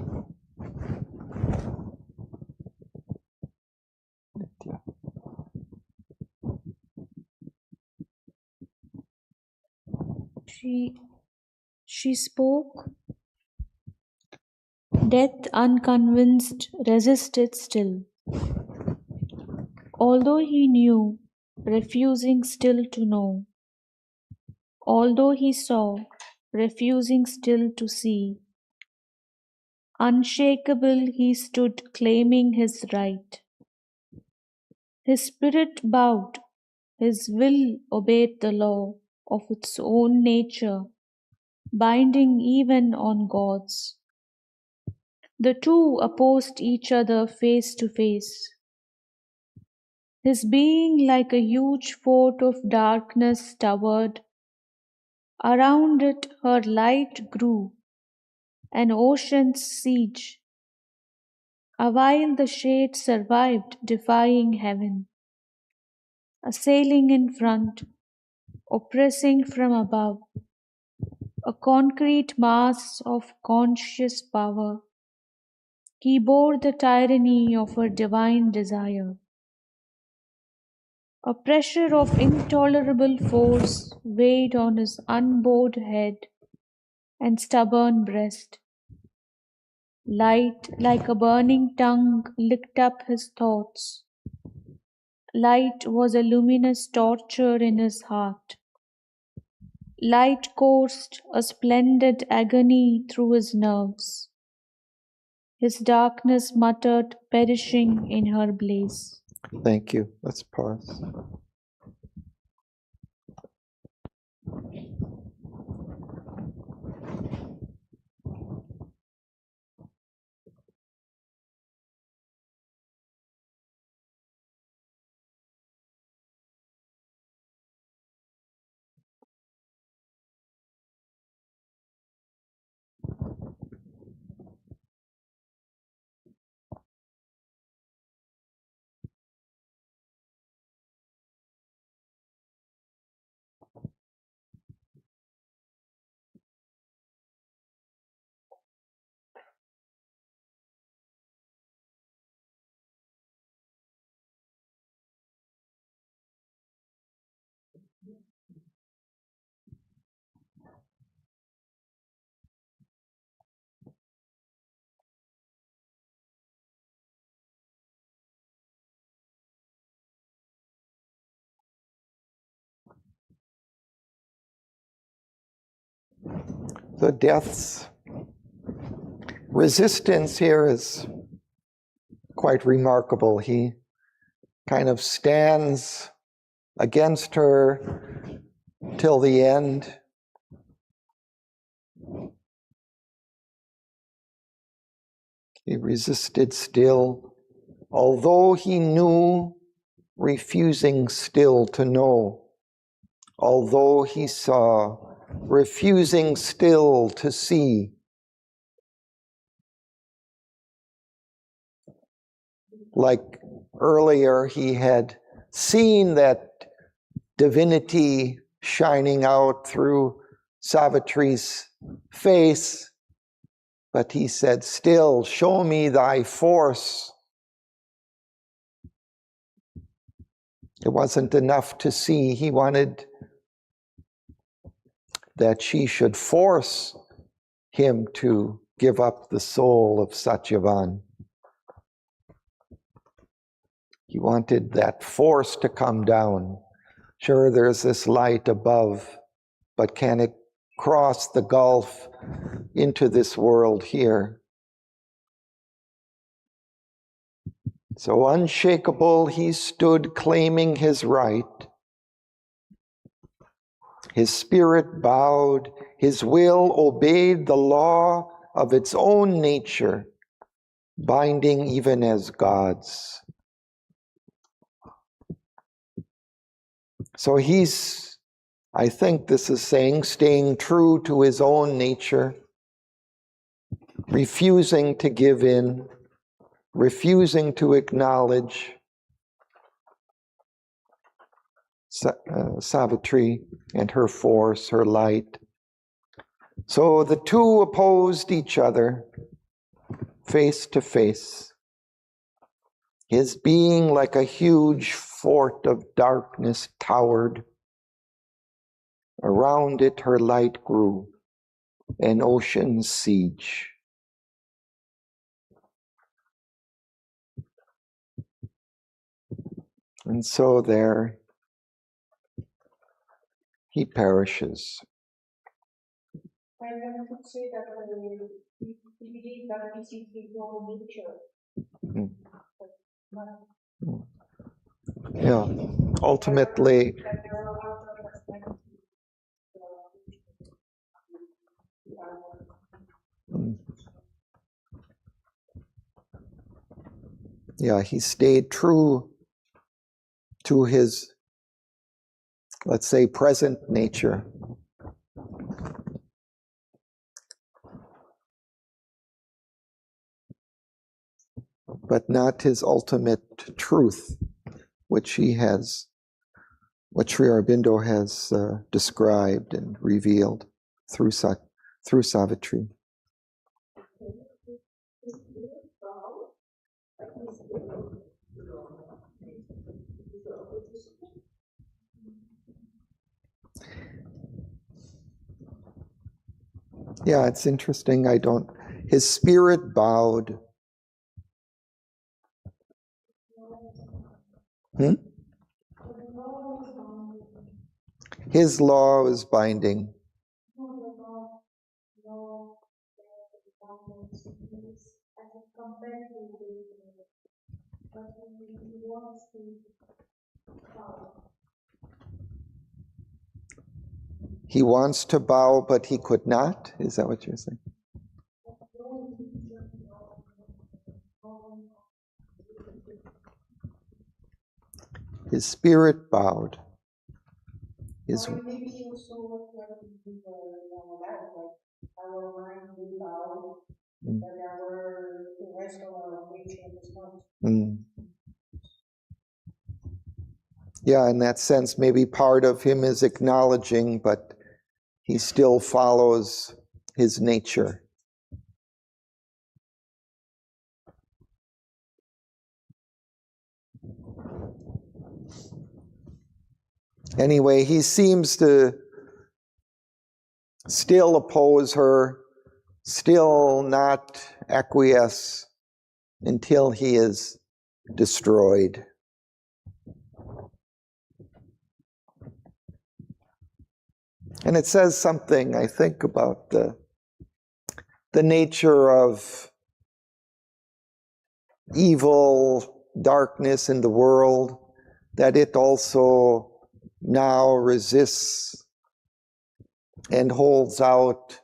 She spoke. Death, unconvinced, resisted still. Although he knew, refusing still to know. Although he saw, refusing still to see. Unshakable he stood claiming his right. His spirit bowed, his will obeyed the law of its own nature, binding even on gods. The two opposed each other face to face. His being like a huge fort of darkness towered. Around it her light grew, an ocean's siege. Awhile the shade survived, defying heaven, assailing in front, oppressing from above, a concrete mass of conscious power. He bore the tyranny of her divine desire. A pressure of intolerable force weighed on his unbowed head and stubborn breast. Light, like a burning tongue, licked up his thoughts. Light was a luminous torture in his heart. Light coursed a splendid agony through his nerves. His darkness muttered, perishing in her blaze. Thank you. Let's pause. the death's resistance here is quite remarkable. He kind of stands against her till the end. He resisted still, although he knew, refusing still to know. Although he saw, refusing still to see. Like earlier, he had seen that divinity shining out through Savitri's face, but he said, still, show me thy force. It wasn't enough to see. He wanted that she should force him to give up the soul of Satyavan. He wanted that force to come down. Sure, there's this light above, but can it cross the gulf into this world here? So unshakable he stood, claiming his right. His spirit bowed, his will obeyed the law of its own nature, binding even as God's. So he's, I think this is saying, staying true to his own nature, refusing to give in, refusing to acknowledge Savitri and her force, her light. So the two opposed each other, face to face. His being like a huge fort of darkness towered. Around it her light grew, an ocean's siege. And so there he perishes. I want to say that we believe that this is his own nature. Yeah, ultimately. Yeah, he stayed true to his, let's say, present nature. But not his ultimate truth, which Sri Aurobindo has described and revealed through Savitri. Yeah, it's interesting. His spirit bowed. His law is binding. He wants to bow, but he could not? Is that what you're saying? His spirit bowed. His maybe also what people our mind will bow, but the rest of our nature is not. Yeah, in that sense, maybe part of him is acknowledging, but he still follows his nature. Anyway, he seems to still oppose her, still not acquiesce until he is destroyed. And it says something, I think, about the the nature of evil, darkness in the world, that it also now resists and holds out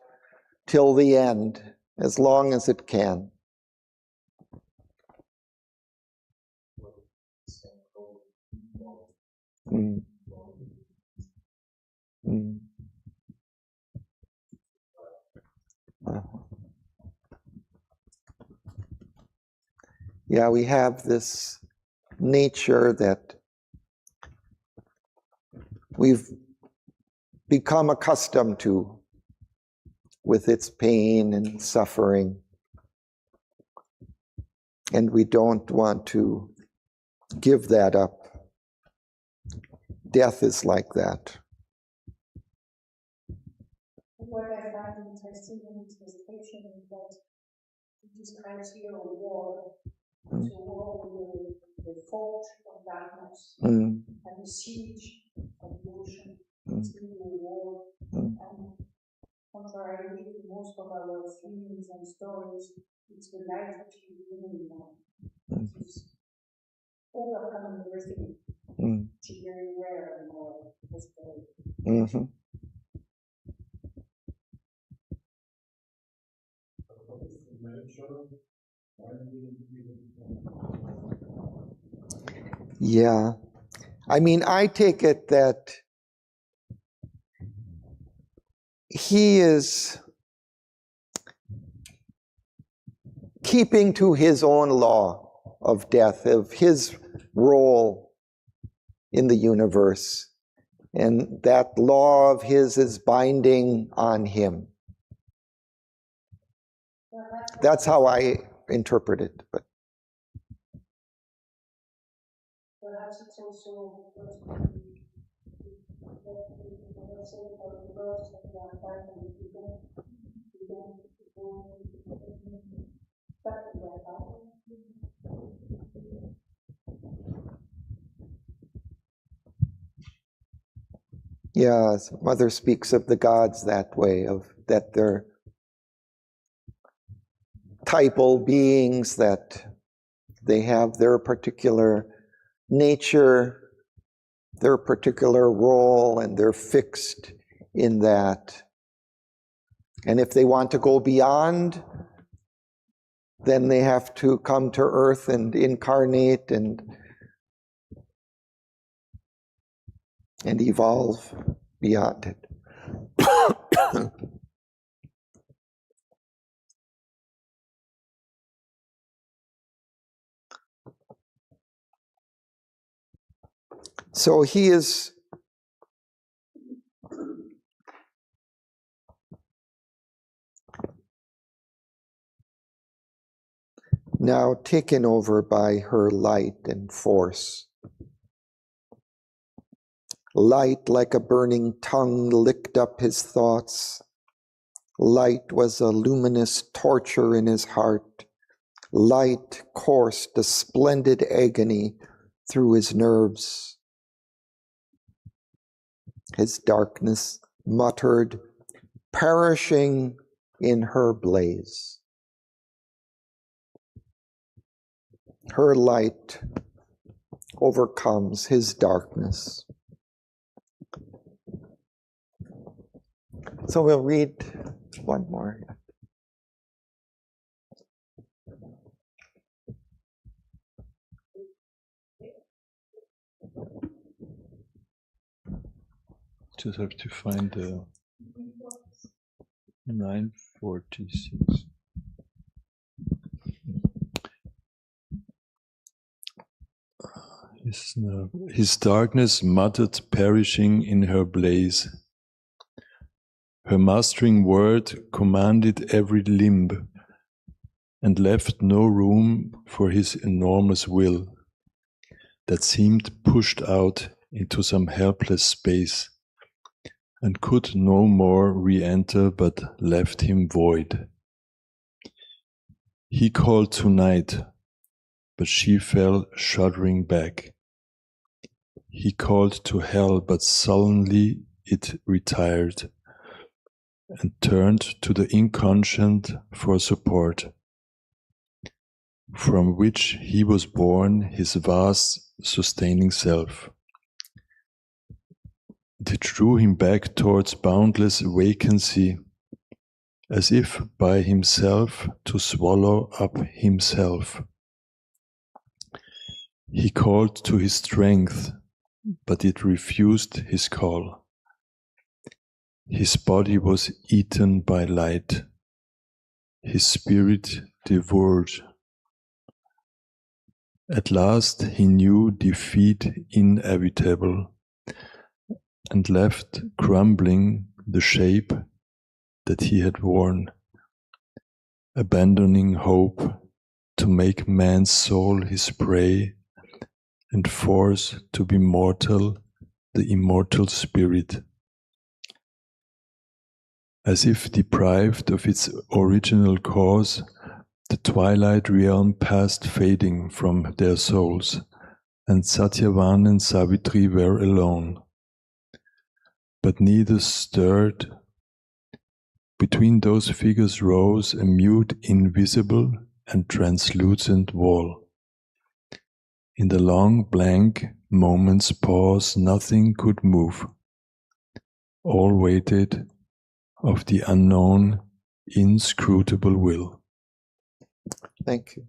till the end, as long as it can. Mm. Mm. Yeah, we have this nature that we've become accustomed to, with its pain and suffering. And we don't want to give that up. Death is like that. What I find interesting in this meditation is that it describes here a war. It's a war with the fort of darkness and the siege of the ocean. It's really a war. And contrary to most of our feelings and stories, it's the light that you live in now. It's overcoming everything. It's very rare in our story. Yeah. I mean, I take it that he is keeping to his own law of death, of his role in the universe. And that law of his is binding on him. That's how I interpret it. But perhaps it's also yeah, Mother speaks of the gods that way, of that they're typal beings, that they have their particular nature, their particular role, and they're fixed in that. And if they want to go beyond, then they have to come to earth and incarnate and evolve beyond it. So he is now taken over by her light and force. Light, like a burning tongue, licked up his thoughts. Light was a luminous torture in his heart. Light coursed a splendid agony through his nerves. His darkness muttered, perishing in her blaze. Her light overcomes his darkness. So we'll read one more. Just have to find 946. His darkness muttered, perishing in her blaze. Her mastering word commanded every limb and left no room for his enormous will that seemed pushed out into some helpless space and could no more re-enter but left him void. He called to night, but she fell shuddering back. He called to hell, but sullenly it retired. and turned to the inconscient for support, from which he was born his vast sustaining self. It drew him back towards boundless vacancy, as if by himself to swallow up himself. He called to his strength, but it refused his call. His body was eaten by light, his spirit devoured. At last he knew defeat inevitable, and left crumbling the shape that he had worn, abandoning hope to make man's soul his prey and force to be mortal the immortal spirit. As if deprived of its original cause, the twilight realm passed fading from their souls, and Satyavan and Savitri were alone. But neither stirred. Between those figures rose a mute, invisible, and translucent wall. In the long, blank moment's pause, nothing could move. All waited of the unknown, inscrutable will. Thank you.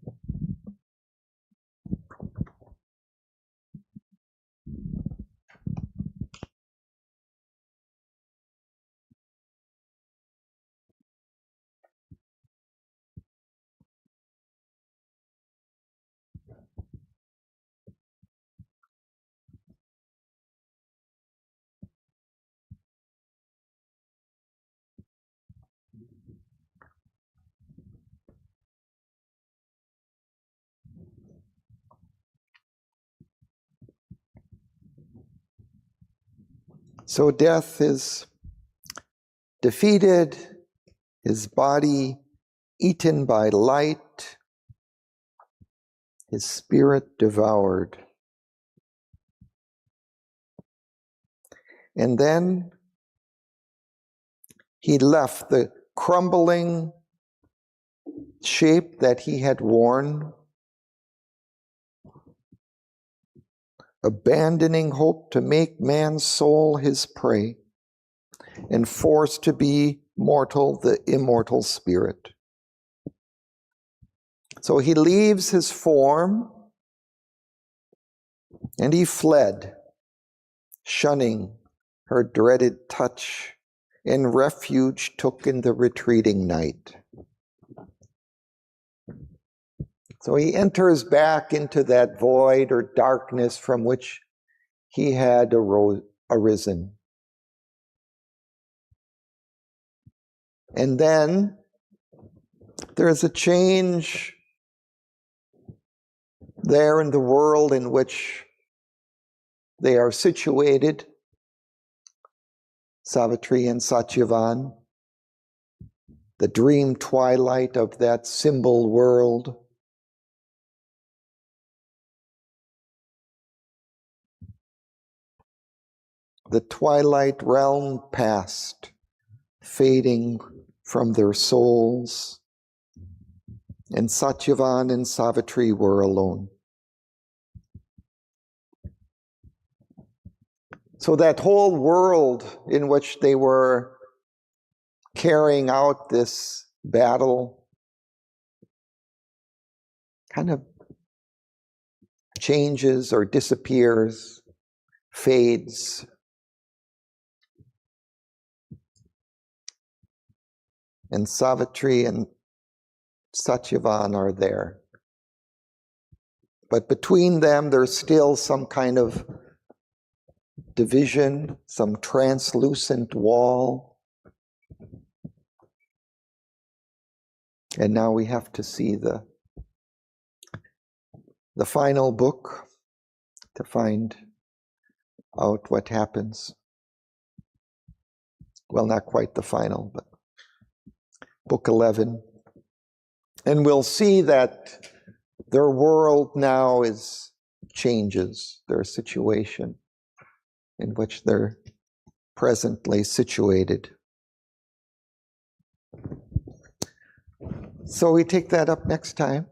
So death is defeated, his body eaten by light, his spirit devoured. And then he left the crumbling shape that he had worn, abandoning hope to make man's soul his prey, and forced to be mortal the immortal spirit. So he leaves his form, and he fled, shunning her dreaded touch, and refuge took in the retreating night. So he enters back into that void or darkness from which he had arisen. And then there's a change there in the world in which they are situated, Savitri and Satyavan, the dream twilight of that symbol world. The twilight realm passed, fading from their souls, and Satyavan and Savitri were alone. So that whole world in which they were carrying out this battle kind of changes or disappears, fades. And Savitri and Satyavan are there. But between them, there's still some kind of division, some translucent wall. And now we have to see the final book to find out what happens. Well, not quite the final, but book 11. And we'll see that their world now changes, their situation in which they're presently situated. So we take that up next time.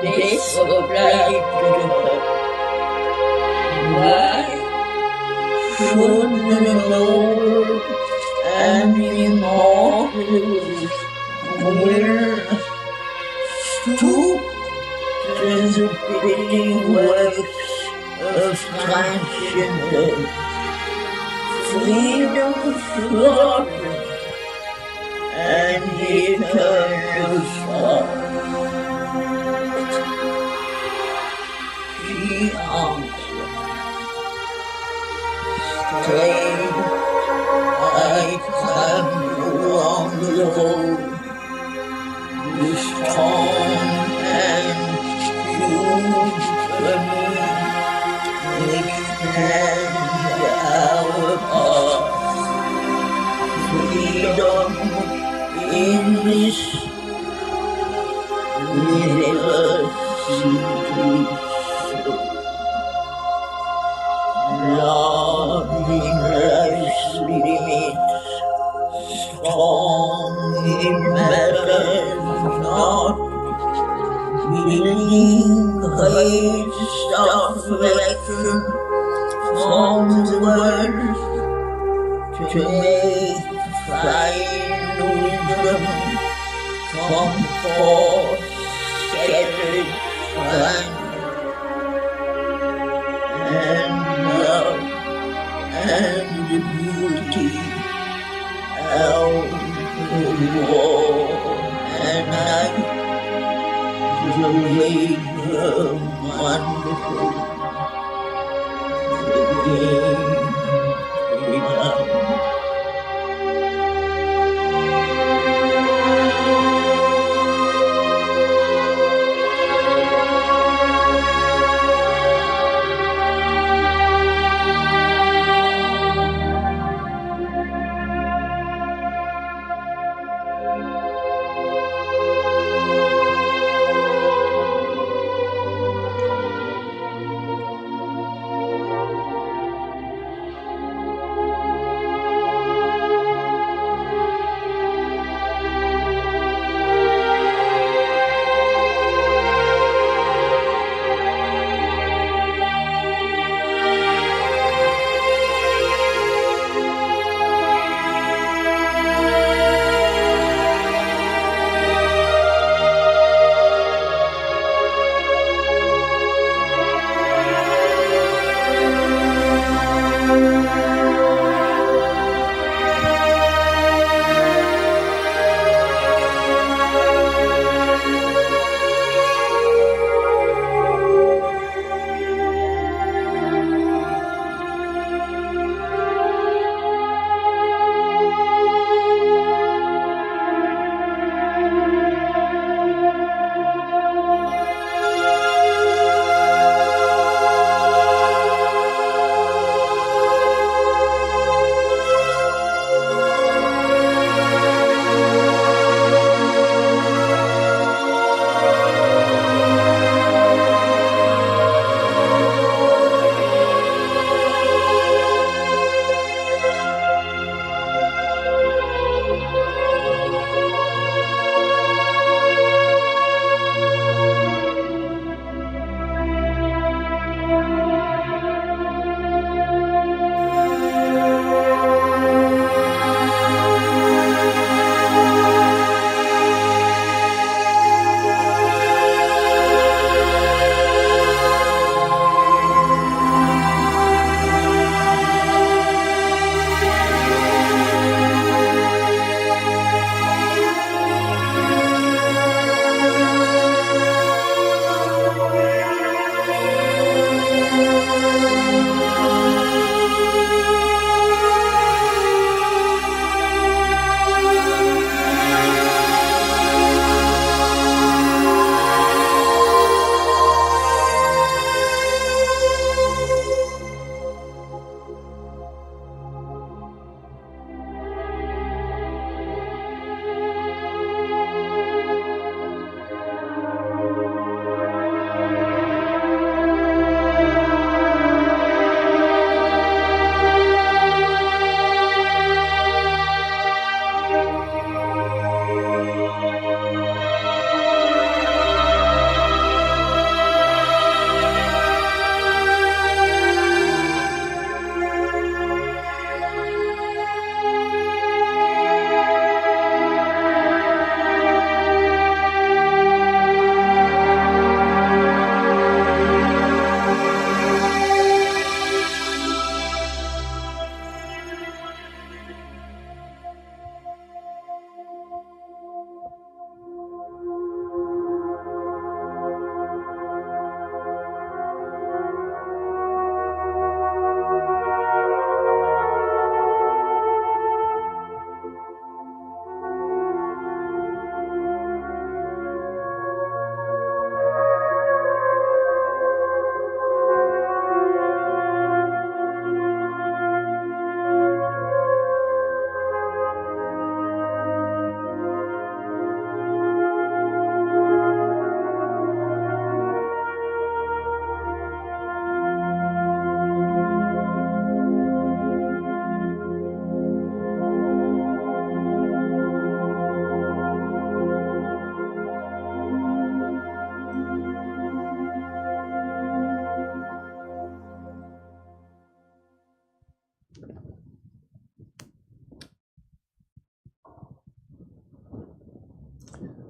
This applied to her. Why should the noble and immortal will stoop to the bidding works of transcendence, freedom flawed, and eternal sorrow? She answered, "Strange, I come along the road, the storm and huge vermin which planned our path. Freedom in this university. Love in life's limits, strong in matters not, building heights of reflection from the world to make final come forth, scattered fun and love and beauty out of war and night to make her wonderful again begun.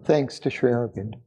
Thanks to Sri Aurobindo.